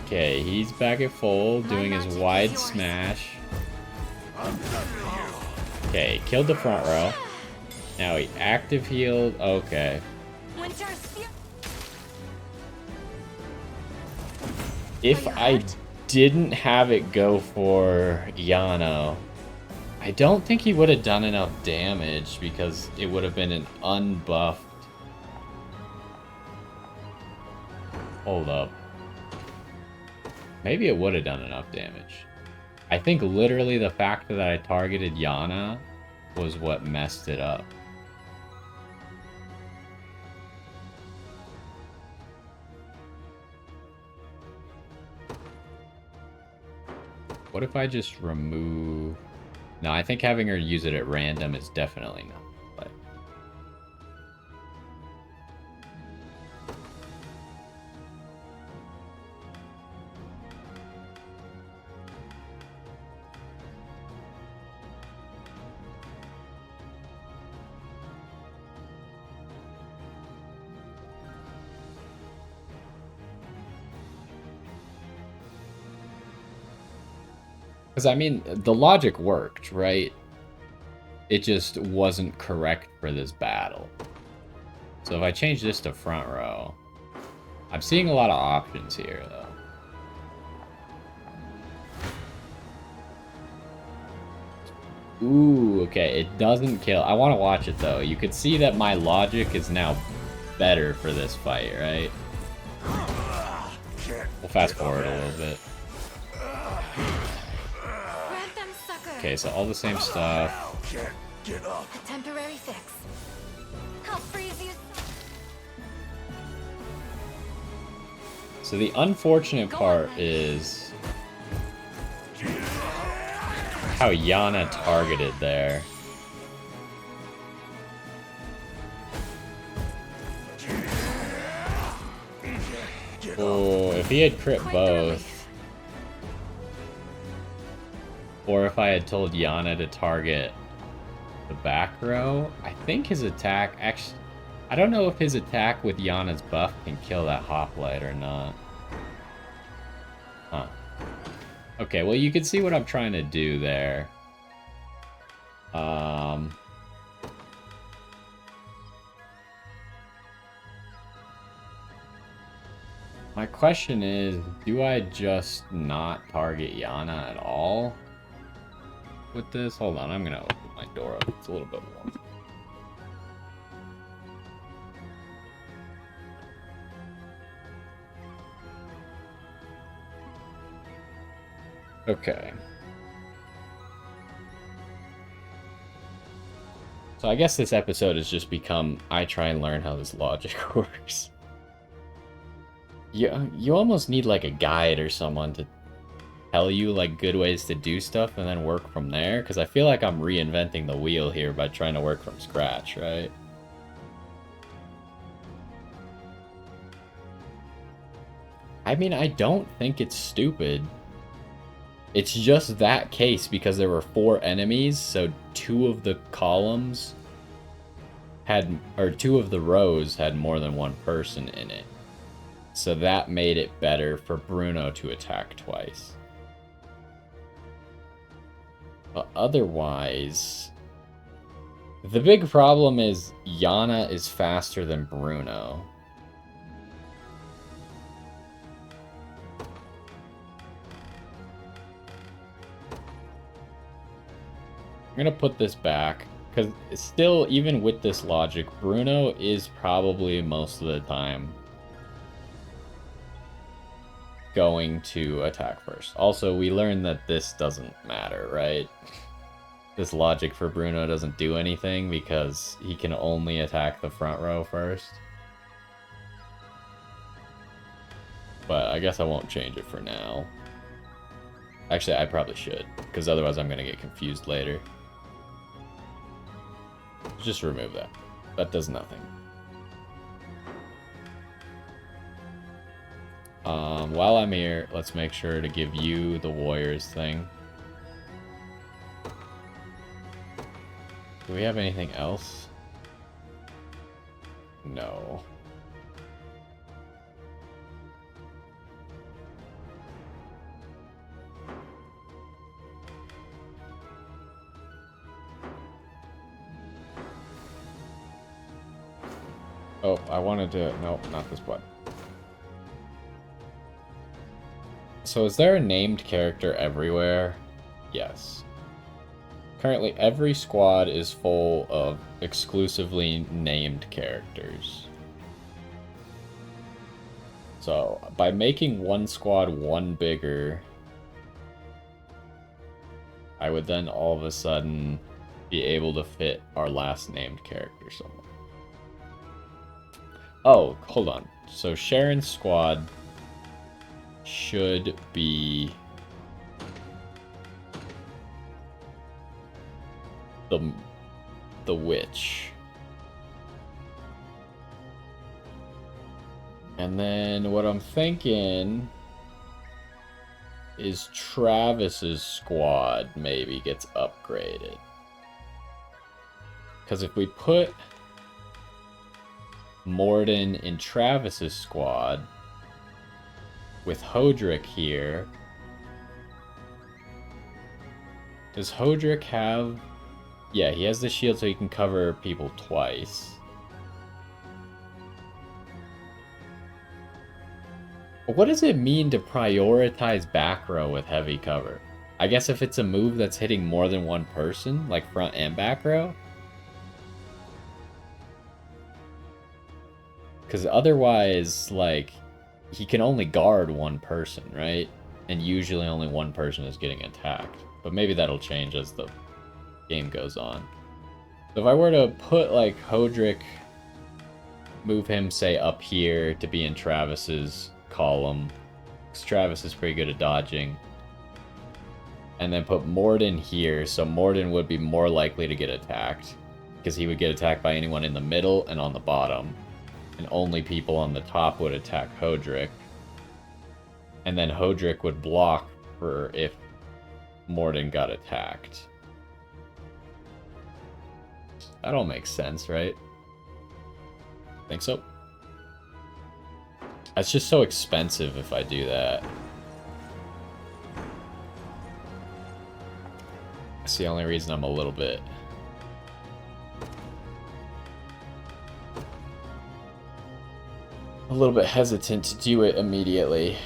Okay, he's back at full, doing his magic is wide yours. smash. Okay, killed the front row. Now he active healed. Okay. Winter's Fury. If I didn't have it go for Yano, I don't think he would have done enough damage because it would have been an unbuffed. Hold up. Maybe it would have done enough damage. I think literally the fact that I targeted Yana was what messed it up. What if I just remove... No, I think having her use it at random is definitely not the play. Because, I mean, the logic worked, right? It just wasn't correct for this battle. So if I change this to front row... I'm seeing a lot of options here, though. Ooh, okay, it doesn't kill. I want to watch it, though. You could see that my logic is now better for this fight, right? We'll fast forward a little bit. Okay, so all the same stuff. Temporary fix. I'll freeze you. So the unfortunate part is how Yana targeted there. Oh, if he had crit both. Or if I had told Yana to target the back row, I think his attack actually... I don't know if his attack with Yana's buff can kill that hoplite or not. Huh. Okay, well you can see what I'm trying to do there. My question is, do I just not target Yana at all? With this, hold on, I'm gonna open my door up. It's a little bit warm. Okay. So I guess this episode has just become I try and learn how this logic works. You almost need like a guide or someone to tell you like good ways to do stuff and then work from there, because I feel like I'm reinventing the wheel here by trying to work from scratch, right? I mean, I don't think it's stupid. It's just that case because there were 4 enemies, so 2 of the columns had, or 2 of the rows had more than 1 person in it. So that made it better for Bruno to attack twice. But otherwise, the big problem is Yana is faster than Bruno. I'm gonna put this back, because still, even with this logic, Bruno is probably most of the time going to attack first. Also, we learned that this doesn't matter, right? This logic for Bruno doesn't do anything because he can only attack the front row first. But I guess I won't change it for now. Actually, I probably should, because otherwise I'm going to get confused later. Just remove that. That does nothing. While I'm here, let's make sure to give you the warriors thing. Do we have anything else? No. Oh, I wanted to... Nope, not this button. So is there a named character everywhere? Yes. Currently, every squad is full of exclusively named characters. So, by making one squad one bigger, I would then all of a sudden be able to fit our last named character somewhere. Oh, hold on. So Sharon's squad should be the witch. And then what I'm thinking is Travis's squad maybe gets upgraded. Because if we put Morden in Travis's squad with Hodrick here, does Hodrick have... Yeah, he has the shield so he can cover people twice. What does it mean to prioritize back row with heavy cover? I guess if it's a move that's hitting more than one person, like front and back row? Because otherwise, like, he can only guard one person, right? And usually only one person is getting attacked. But maybe that'll change as the game goes on. So if I were to put, like, Hodrick, move him, say, up here to be in Travis's column, because Travis is pretty good at dodging, and then put Morden here, so Morden would be more likely to get attacked, because he would get attacked by anyone in the middle and on the bottom, and only people on the top would attack Hodrick. And then Hodrick would block for if Morden got attacked. That all makes sense, right? Think so? It's just so expensive if I do that. That's the only reason I'm a little bit... hesitant to do it immediately.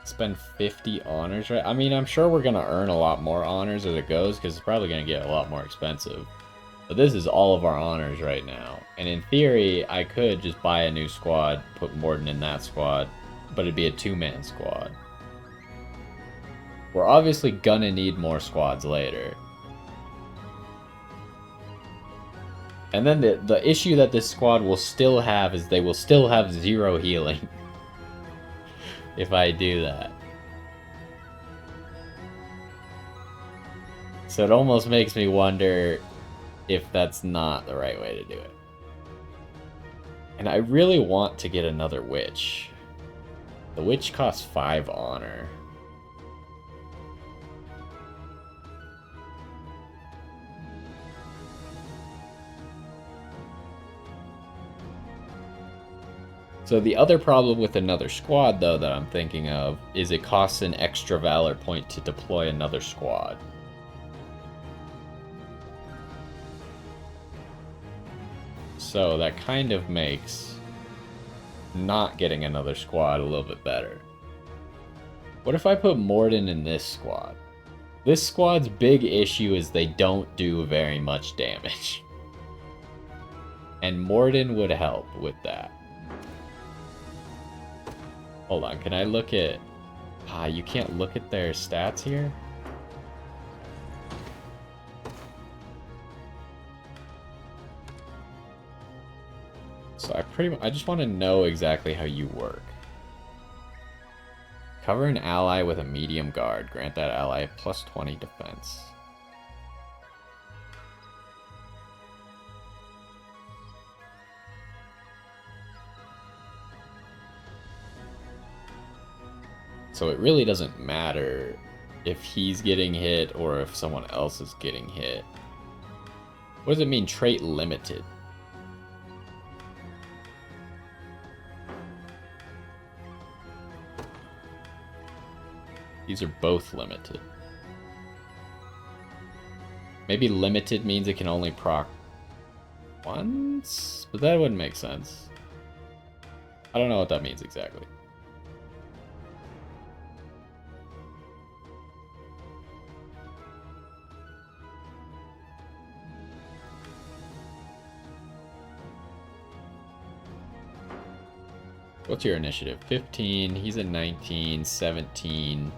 Spend 50 honors, right? I mean, I'm sure we're gonna earn a lot more honors as it goes, because it's probably gonna get a lot more expensive. But this is all of our honors right now. And in theory, I could just buy a new squad, put Morden in that squad, but it'd be a two-man squad. We're obviously gonna need more squads later. And then the issue that this squad will still have is they will still have 0 healing. If I do that. So it almost makes me wonder if that's not the right way to do it. And I really want to get another witch. The witch costs 5 honor. So the other problem with another squad, though, that I'm thinking of, is it costs an extra Valor point to deploy another squad. So that kind of makes not getting another squad a little bit better. What if I put Morden in this squad? This squad's big issue is they don't do very much damage. And Morden would help with that. Hold on, can I look at... you can't look at their stats here? So I just want to know exactly how you work. Cover an ally with a medium guard. Grant that ally plus 20 defense. So it really doesn't matter if he's getting hit or if someone else is getting hit. What does it mean, trait limited? These are both limited. Maybe limited means it can only proc once? But that wouldn't make sense. I don't know what that means exactly. What's your initiative? 15, he's at 19, 17.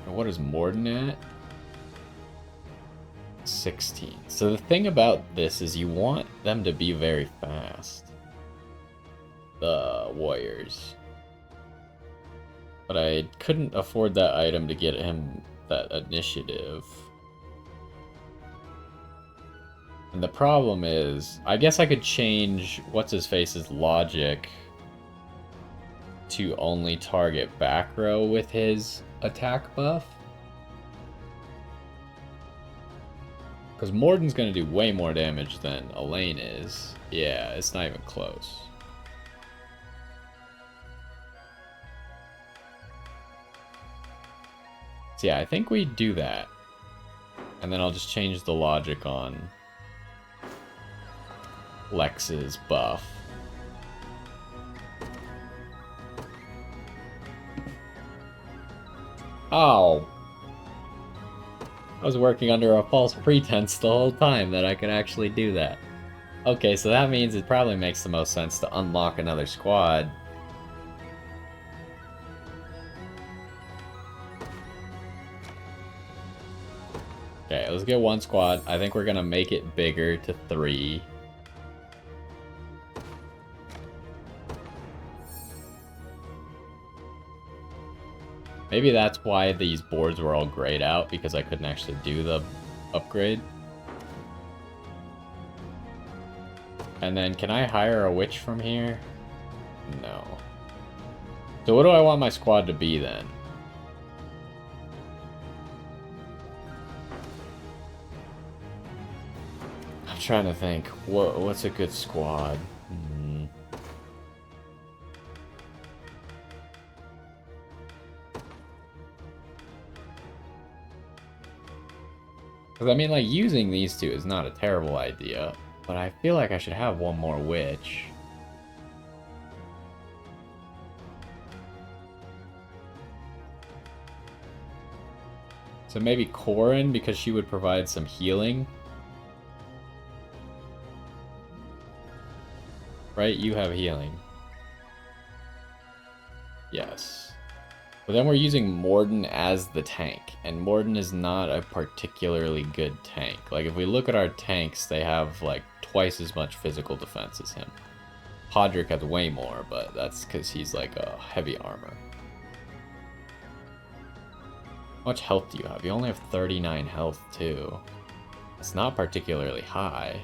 And what is Morden at? 16. So the thing about this is you want them to be very fast. The warriors. But I couldn't afford that item to get him that initiative. And the problem is, I guess I could change What's-His-Face's logic to only target back row with his attack buff. Because Morden's going to do way more damage than Elaine is. Yeah, it's not even close. So yeah, I think we do that. And then I'll just change the logic on Lex's buff. Oh. I was working under a false pretense the whole time that I could actually do that. Okay, so that means it probably makes the most sense to unlock another squad. Okay, let's get one squad. I think we're gonna make it bigger to 3. Maybe that's why these boards were all grayed out, because I couldn't actually do the upgrade. And then, can I hire a witch from here? No. So what do I want my squad to be then? I'm trying to think. What's a good squad? Because, I mean, like, using these two is not a terrible idea, but I feel like I should have one more witch. So maybe Corin, because she would provide some healing. Right? You have healing. Yes. But then we're using Morden as the tank, and Morden is not a particularly good tank. Like, if we look at our tanks, they have, like, twice as much physical defense as him. Podrick has way more, but that's because he's, like, a heavy armor. How much health do you have? You only have 39 health, too. It's not particularly high.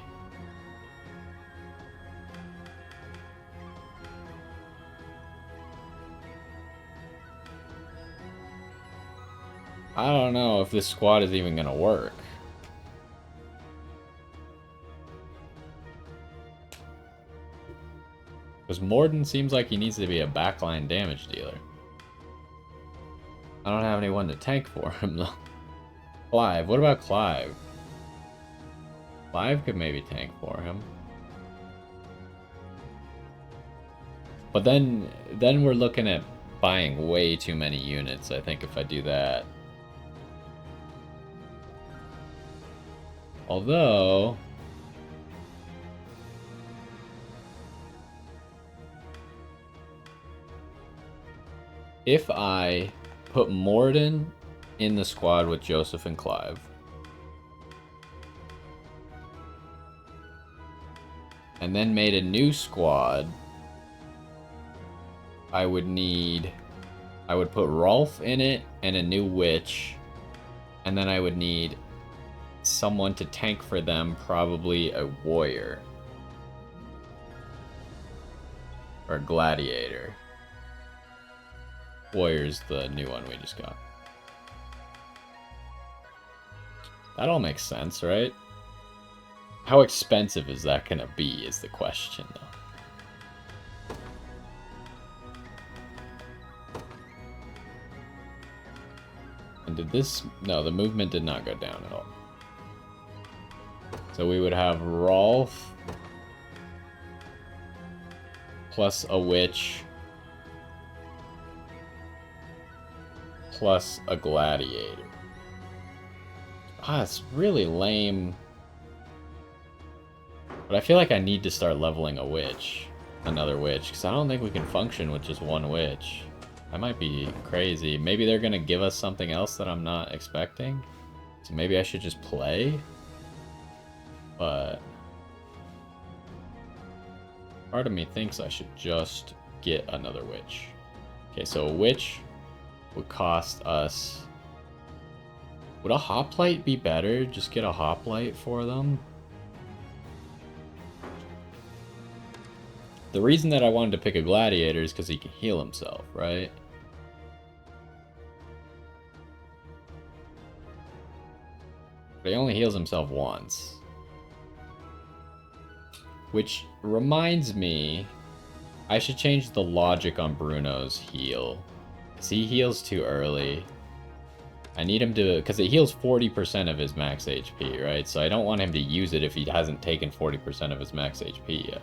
I don't know if this squad is even gonna work. Because Morden seems like he needs to be a backline damage dealer. I don't have anyone to tank for him though. Clive, what about Clive? Clive could maybe tank for him. But then we're looking at buying way too many units, I think, if I do that. Although, if I put Morden in the squad with Joseph and Clive, and then made a new squad, I would put Rolf in it and a new witch, and then I would need someone to tank for them, probably a warrior. Or gladiator. Warrior's the new one we just got. That all makes sense, right? How expensive is that gonna be is the question, though. And did this... No, the movement did not go down at all. So we would have Rolf plus a witch plus a gladiator. Ah, it's really lame. But I feel like I need to start leveling a witch. Another witch. Because I don't think we can function with just one witch. That might be crazy. Maybe they're going to give us something else that I'm not expecting. So maybe I should just play. But part of me thinks I should just get another witch. Okay, so a witch would cost us... Would a hoplite be better? Just get a hoplite for them? The reason that I wanted to pick a gladiator is because he can heal himself, right? But he only heals himself once. Which reminds me, I should change the logic on Bruno's heal. Because he heals too early. I need him to, because it heals 40% of his max HP, right? So I don't want him to use it if he hasn't taken 40% of his max HP yet.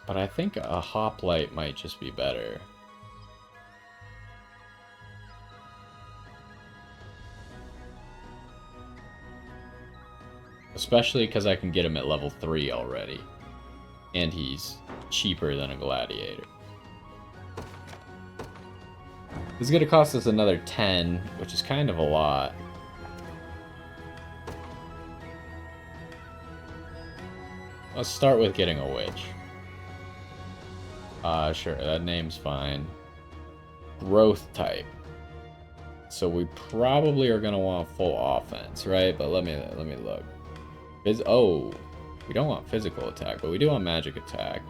But I think a hoplite might just be better. Especially because I can get him at level 3 already. And he's cheaper than a gladiator. This is going to cost us another 10, which is kind of a lot. Let's start with getting a witch. Sure, that name's fine. Growth type. So we probably are going to want full offense, right? But let me look. Oh, we don't want physical attack, but we do want magic attack.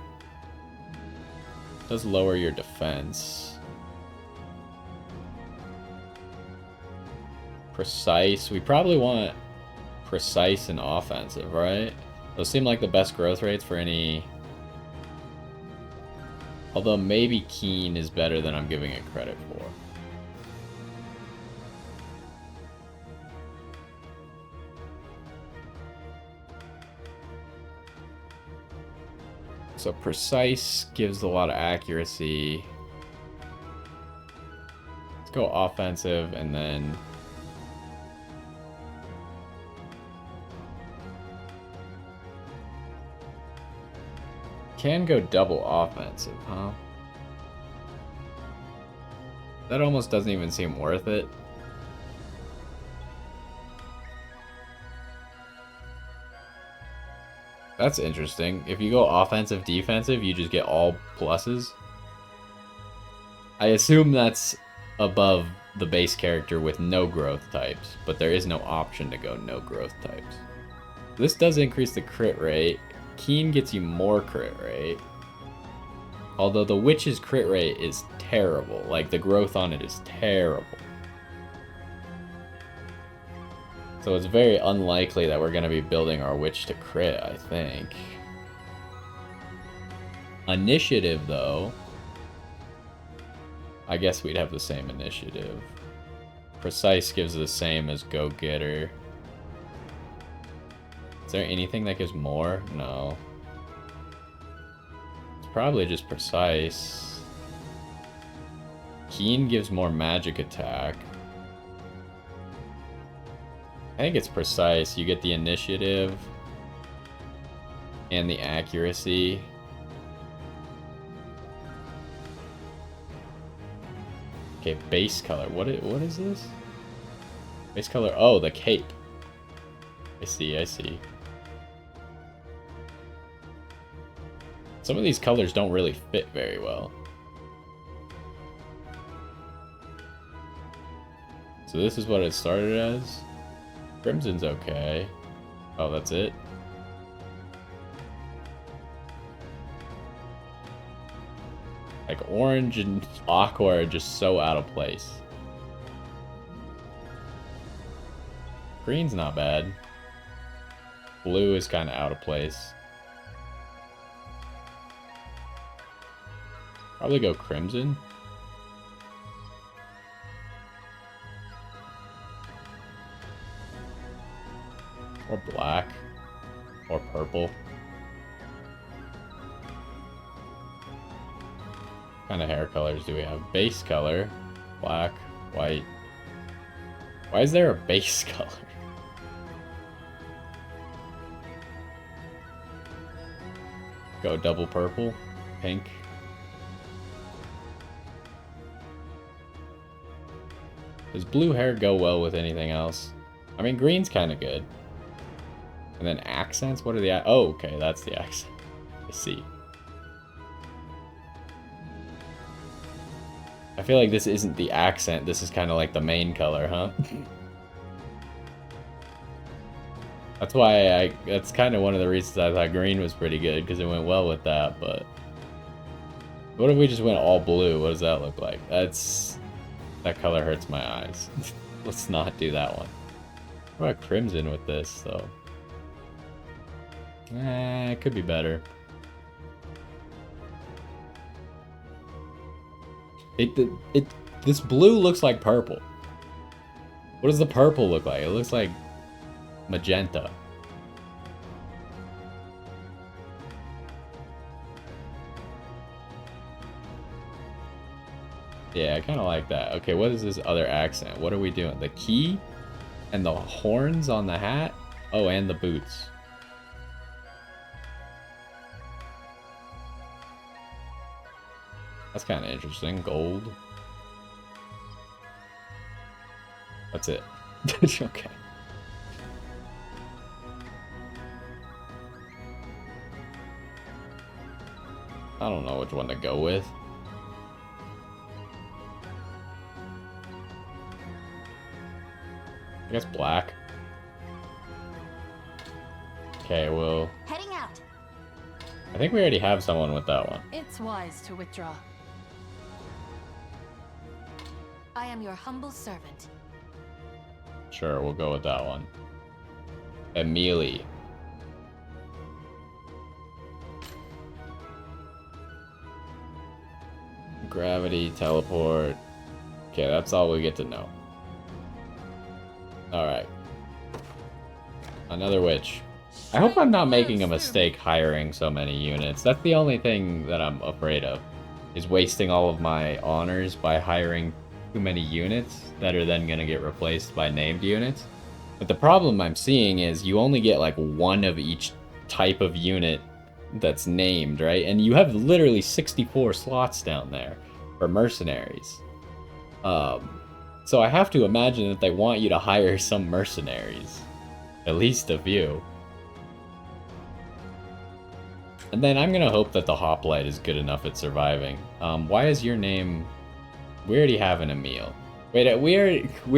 It does lower your defense. Precise. We probably want precise and offensive, right? Those seem like the best growth rates for any... Although maybe keen is better than I'm giving it credit for. So precise gives a lot of accuracy. Let's go offensive and then... Can go double offensive, huh? That almost doesn't even seem worth it. That's interesting. If you go offensive, defensive, you just get all pluses. I assume that's above the base character with no growth types, but there is no option to go no growth types. This does increase the crit rate. Keen gets you more crit rate. Although the witch's crit rate is terrible. Like, the growth on it is terrible. So it's very unlikely that we're going to be building our witch to crit, I think. Initiative, though. I guess we'd have the same initiative. Precise gives the same as Go-Getter. Is there anything that gives more? No. It's probably just precise. Keen gives more magic attack. I think it's precise. You get the initiative and the accuracy. Okay, base color. What is this? Base color. Oh, the cape. I see. Some of these colors don't really fit very well. So this is what it started as? Crimson's okay. Oh, that's it? Like, orange and aqua are just so out of place. Green's not bad. Blue is kind of out of place. Probably go crimson. Or black. Or purple. What kind of hair colors do we have? Base color. Black. White. Why is there a base color? Go double purple. Pink. Does blue hair go well with anything else? I mean, green's kind of good. And then accents? What are the... Oh, okay, that's the accent. I see. I feel like this isn't the accent. This is kind of like the main color, huh? That's why that's kind of one of the reasons I thought green was pretty good, because it went well with that, but... What if we just went all blue? What does that look like? That color hurts my eyes. Let's not do that one. What about crimson with this, though? It could be better. This blue looks like purple. What does the purple look like? It looks like magenta. Yeah, I kind of like that. Okay, what is this other accent? What are we doing? The key and the horns on the hat? Oh, and the boots. That's kind of interesting. Gold. That's it. Okay. I don't know which one to go with. I guess black. Okay, well... Heading out. I think we already have someone with that one. It's wise to withdraw. I am your humble servant. Sure, we'll go with that one. Emily. Gravity, teleport. Okay, that's all we get to know. Alright. Another witch. I hope I'm not making a mistake hiring so many units. That's the only thing that I'm afraid of. Is wasting all of my honors by hiring too many units that are then going to get replaced by named units. But the problem I'm seeing is you only get like one of each type of unit that's named, right? And you have literally 64 slots down there for mercenaries. So I have to imagine that they want you to hire some mercenaries. At least a few. And then I'm going to hope that the hoplite is good enough at surviving. Why is your name... We already have an Emil. Wait, we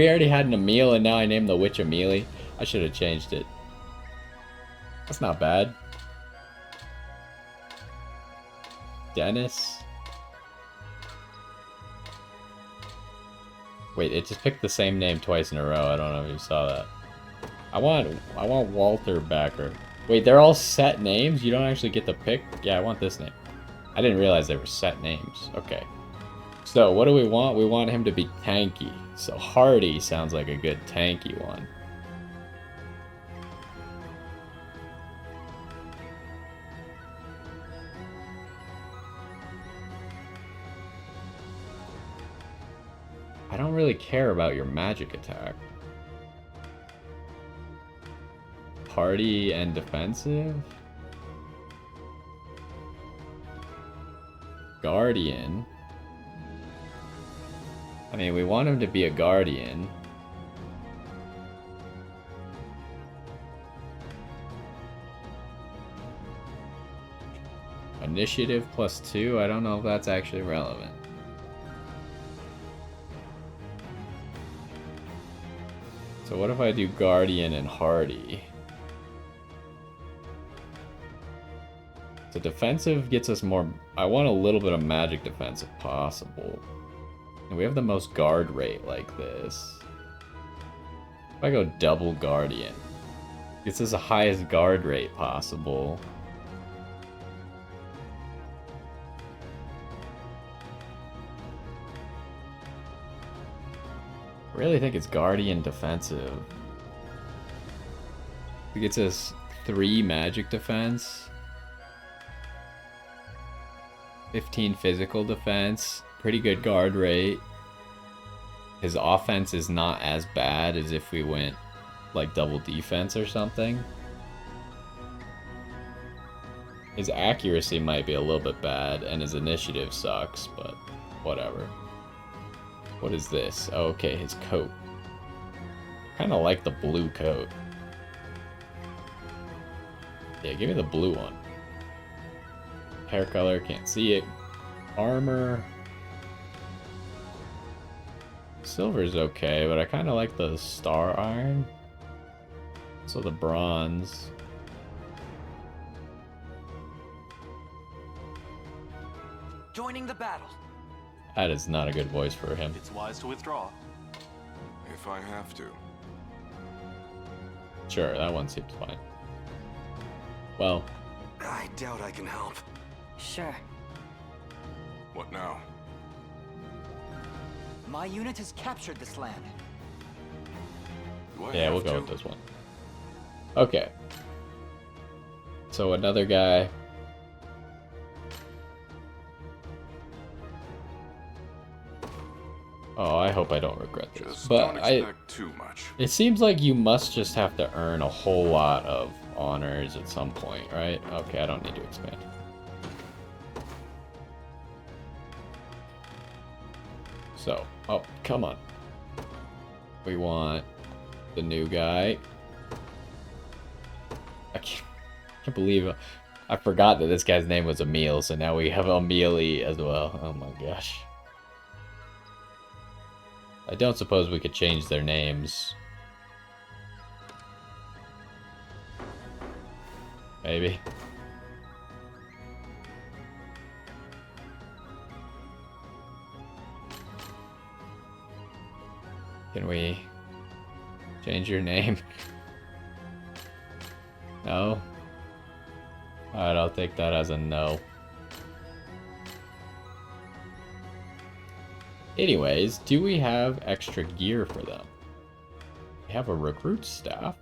already had an Emil and now I named the witch Emily? I should have changed it. That's not bad. Dennis? Wait, it just picked the same name twice in a row. I don't know if you saw that. I want Walter Backer. Wait, they're all set names? You don't actually get to pick? Yeah, I want this name. I didn't realize they were set names. Okay. So, what do we want? We want him to be tanky. So, Hardy sounds like a good tanky one. I don't really care about your magic attack. Party and defensive? Guardian. I mean, we want him to be a guardian. Initiative +2? I don't know if that's actually relevant. So what if I do Guardian and Hardy? So defensive gets us more... I want a little bit of magic defense if possible. And we have the most guard rate like this. If I go double Guardian, gets us the highest guard rate possible. I really think it's Guardian defensive. It gets us 3 magic defense. 15 physical defense, pretty good guard rate. His offense is not as bad as if we went like double defense or something. His accuracy might be a little bit bad and his initiative sucks, but whatever. What is this? Oh, okay, his coat. Kind of like the blue coat. Yeah, give me the blue one. Hair color, can't see it. Armor. Silver's okay, but I kind of like the star iron. So the bronze. Joining the battle. That is not a good voice for him. It's wise to withdraw. If I have to. Sure, that one seems fine. Well, I doubt I can help. Sure. What now? My unit has captured this land. Do I yeah, have we'll go to? with this one. Okay. So another guy. Oh, I hope I don't regret this. Just But don't expect too much. it seems like you must just have to earn a whole lot of honors at some point, right? Okay, I don't need to expand. So, oh, come on. We want the new guy. I can't believe I forgot that this guy's name was Emil, so now we have Emily as well. Oh my gosh. I don't suppose we could change their names. Maybe. Can we change your name? No? Alright, I'll take that as a no. Anyways, do we have extra gear for them? We have a recruit staff.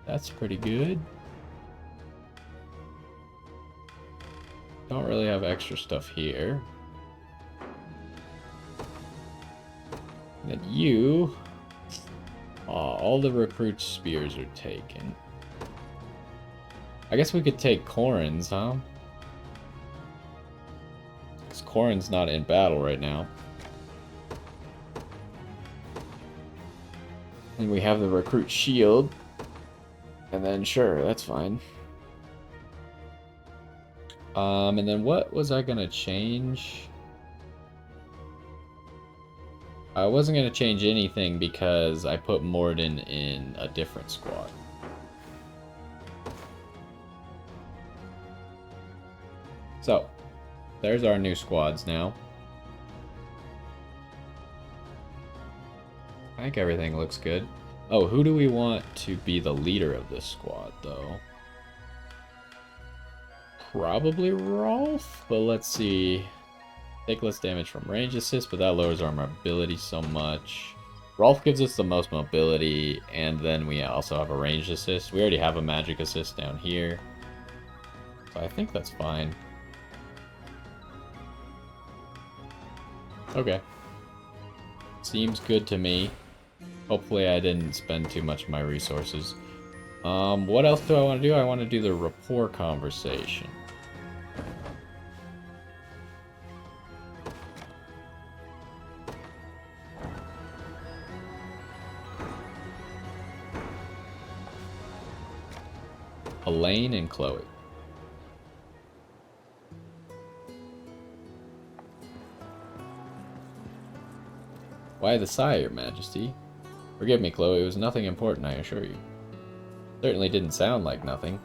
That's pretty good. Don't really have extra stuff here. And then you... Aw, all the recruit spears are taken. I guess we could take Corrin's, huh? Because Corrin's not in battle right now. And we have the recruit shield. And then sure, that's fine. And then what was I gonna change? I wasn't gonna change anything because I put Morden in a different squad. So, there's our new squads now. I think everything looks good. Oh, who do we want to be the leader of this squad, though? Probably Rolf, but let's see. Take less damage from range assist, but that lowers our mobility so much. Rolf gives us the most mobility, and then we also have a range assist. We already have a magic assist down here. So I think that's fine. Okay. Seems good to me. Hopefully I didn't spend too much of my resources. What else do I want to do? I want to do the rapport conversation. Elaine and Chloe. Why the sigh, Your Majesty? Forgive me, Chloe, it was nothing important, I assure you. Certainly didn't sound like nothing.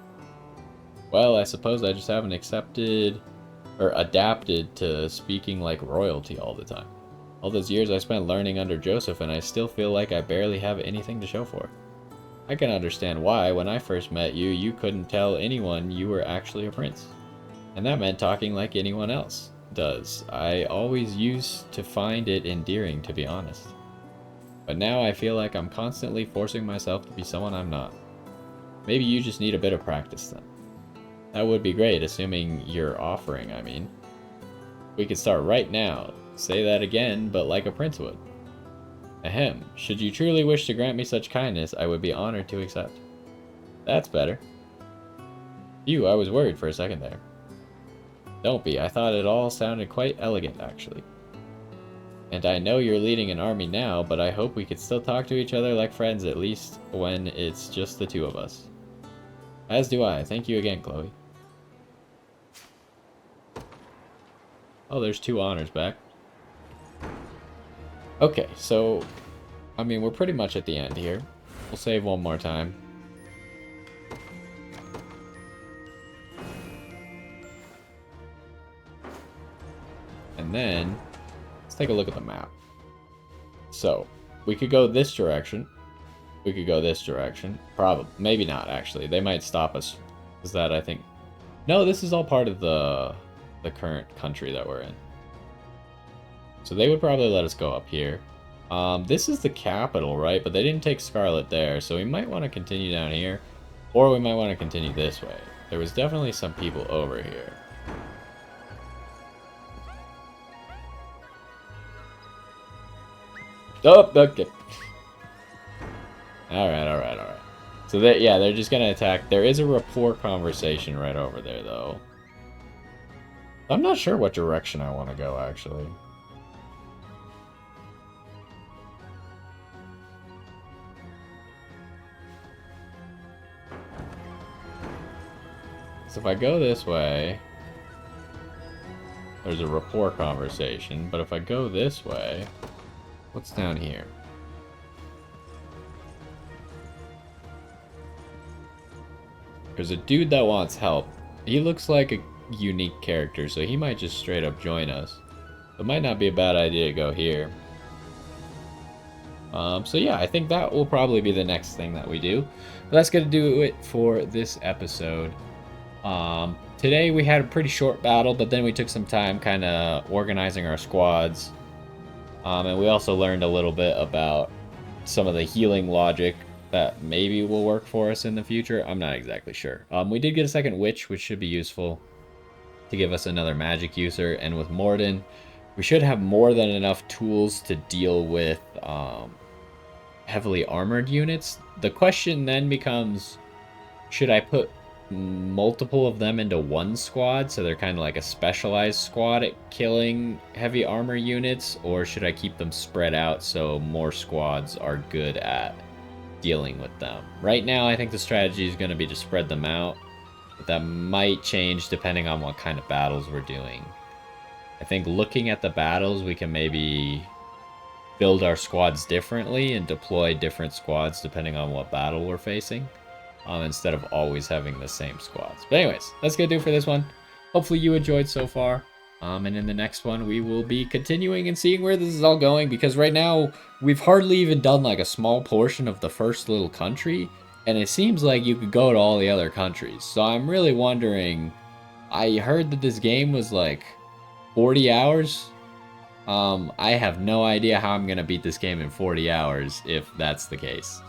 Well, I suppose I just haven't accepted or adapted to speaking like royalty all the time. All those years I spent learning under Joseph, and I still feel like I barely have anything to show for it. I can understand why, when I first met you, you couldn't tell anyone you were actually a prince. And that meant talking like anyone else does. I always used to find it endearing, to be honest. But now I feel like I'm constantly forcing myself to be someone I'm not. Maybe you just need a bit of practice then. That would be great, assuming you're offering, I mean. We could start right now. Say that again, but like a prince would. Ahem. Should you truly wish to grant me such kindness, I would be honored to accept. That's better. Phew, I was worried for a second there. Don't be. I thought it all sounded quite elegant, actually. And I know you're leading an army now, but I hope we could still talk to each other like friends, at least when it's just the two of us. As do I. Thank you again, Chloe. Oh, there's 2 honors back. Okay, so, I mean, we're pretty much at the end here. We'll save one more time. And then, let's take a look at the map. So, we could go this direction. We could go this direction. Probably. Maybe not, actually. They might stop us. Is that, I think... No, this is all part of the current country that we're in. So they would probably let us go up here. This is the capital, right? But they didn't take Scarlet there, so we might want to continue down here. Or we might want to continue this way. There was definitely some people over here. Oh, okay. Alright. So they're just gonna attack. There is a rapport conversation right over there, though. I'm not sure what direction I want to go, actually. So if I go this way, there's a rapport conversation. But if I go this way, what's down here? There's a dude that wants help. He looks like a unique character, so he might just straight up join us. It might not be a bad idea to go here. So yeah, I think that will probably be the next thing that we do. But that's gonna do it for this episode. Today we had a pretty short battle, but then we took some time kind of organizing our squads. And we also learned a little bit about some of the healing logic that maybe will work for us in the future. I'm not exactly sure. We did get a second witch, which should be useful to give us another magic user. And with Morden, we should have more than enough tools to deal with heavily armored units. The question then becomes, should I put multiple of them into one squad, so they're kind of like a specialized squad at killing heavy armor units, or should I keep them spread out so more squads are good at dealing with them? Right now I think the strategy is going to be to spread them out, but that might change depending on what kind of battles we're doing. I think looking at the battles, we can maybe build our squads differently and deploy different squads depending on what battle we're facing. Instead of always having the same squads. But anyways, that's gonna do for this one. Hopefully you enjoyed so far. And in the next one, we will be continuing and seeing where this is all going, because right now we've hardly even done like a small portion of the first little country, and it seems like you could go to all the other countries. So I'm really wondering, I heard that this game was like 40 hours. I have no idea how I'm gonna beat this game in 40 hours if that's the case.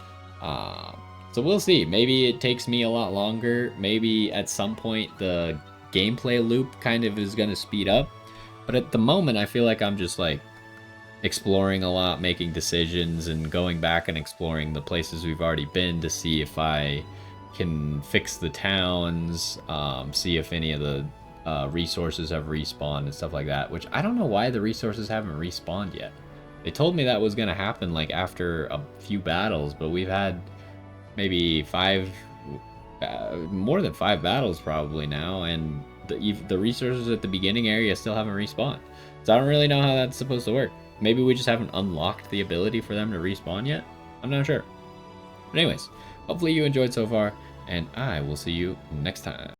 So we'll see. Maybe it takes me a lot longer. Maybe at some point the gameplay loop kind of is going to speed up. But at the moment, I feel like I'm just like exploring a lot, making decisions, and going back and exploring the places we've already been to see if I can fix the towns, see if any of the resources have respawned and stuff like that. Which I don't know why the resources haven't respawned yet. They told me that was going to happen like after a few battles, but we've had maybe more than 5 battles probably now, and the resources at the beginning area still haven't respawned. So I don't really know how that's supposed to work. Maybe we just haven't unlocked the ability for them to respawn yet. I'm not sure. But anyways, hopefully you enjoyed so far, and I will see you next time.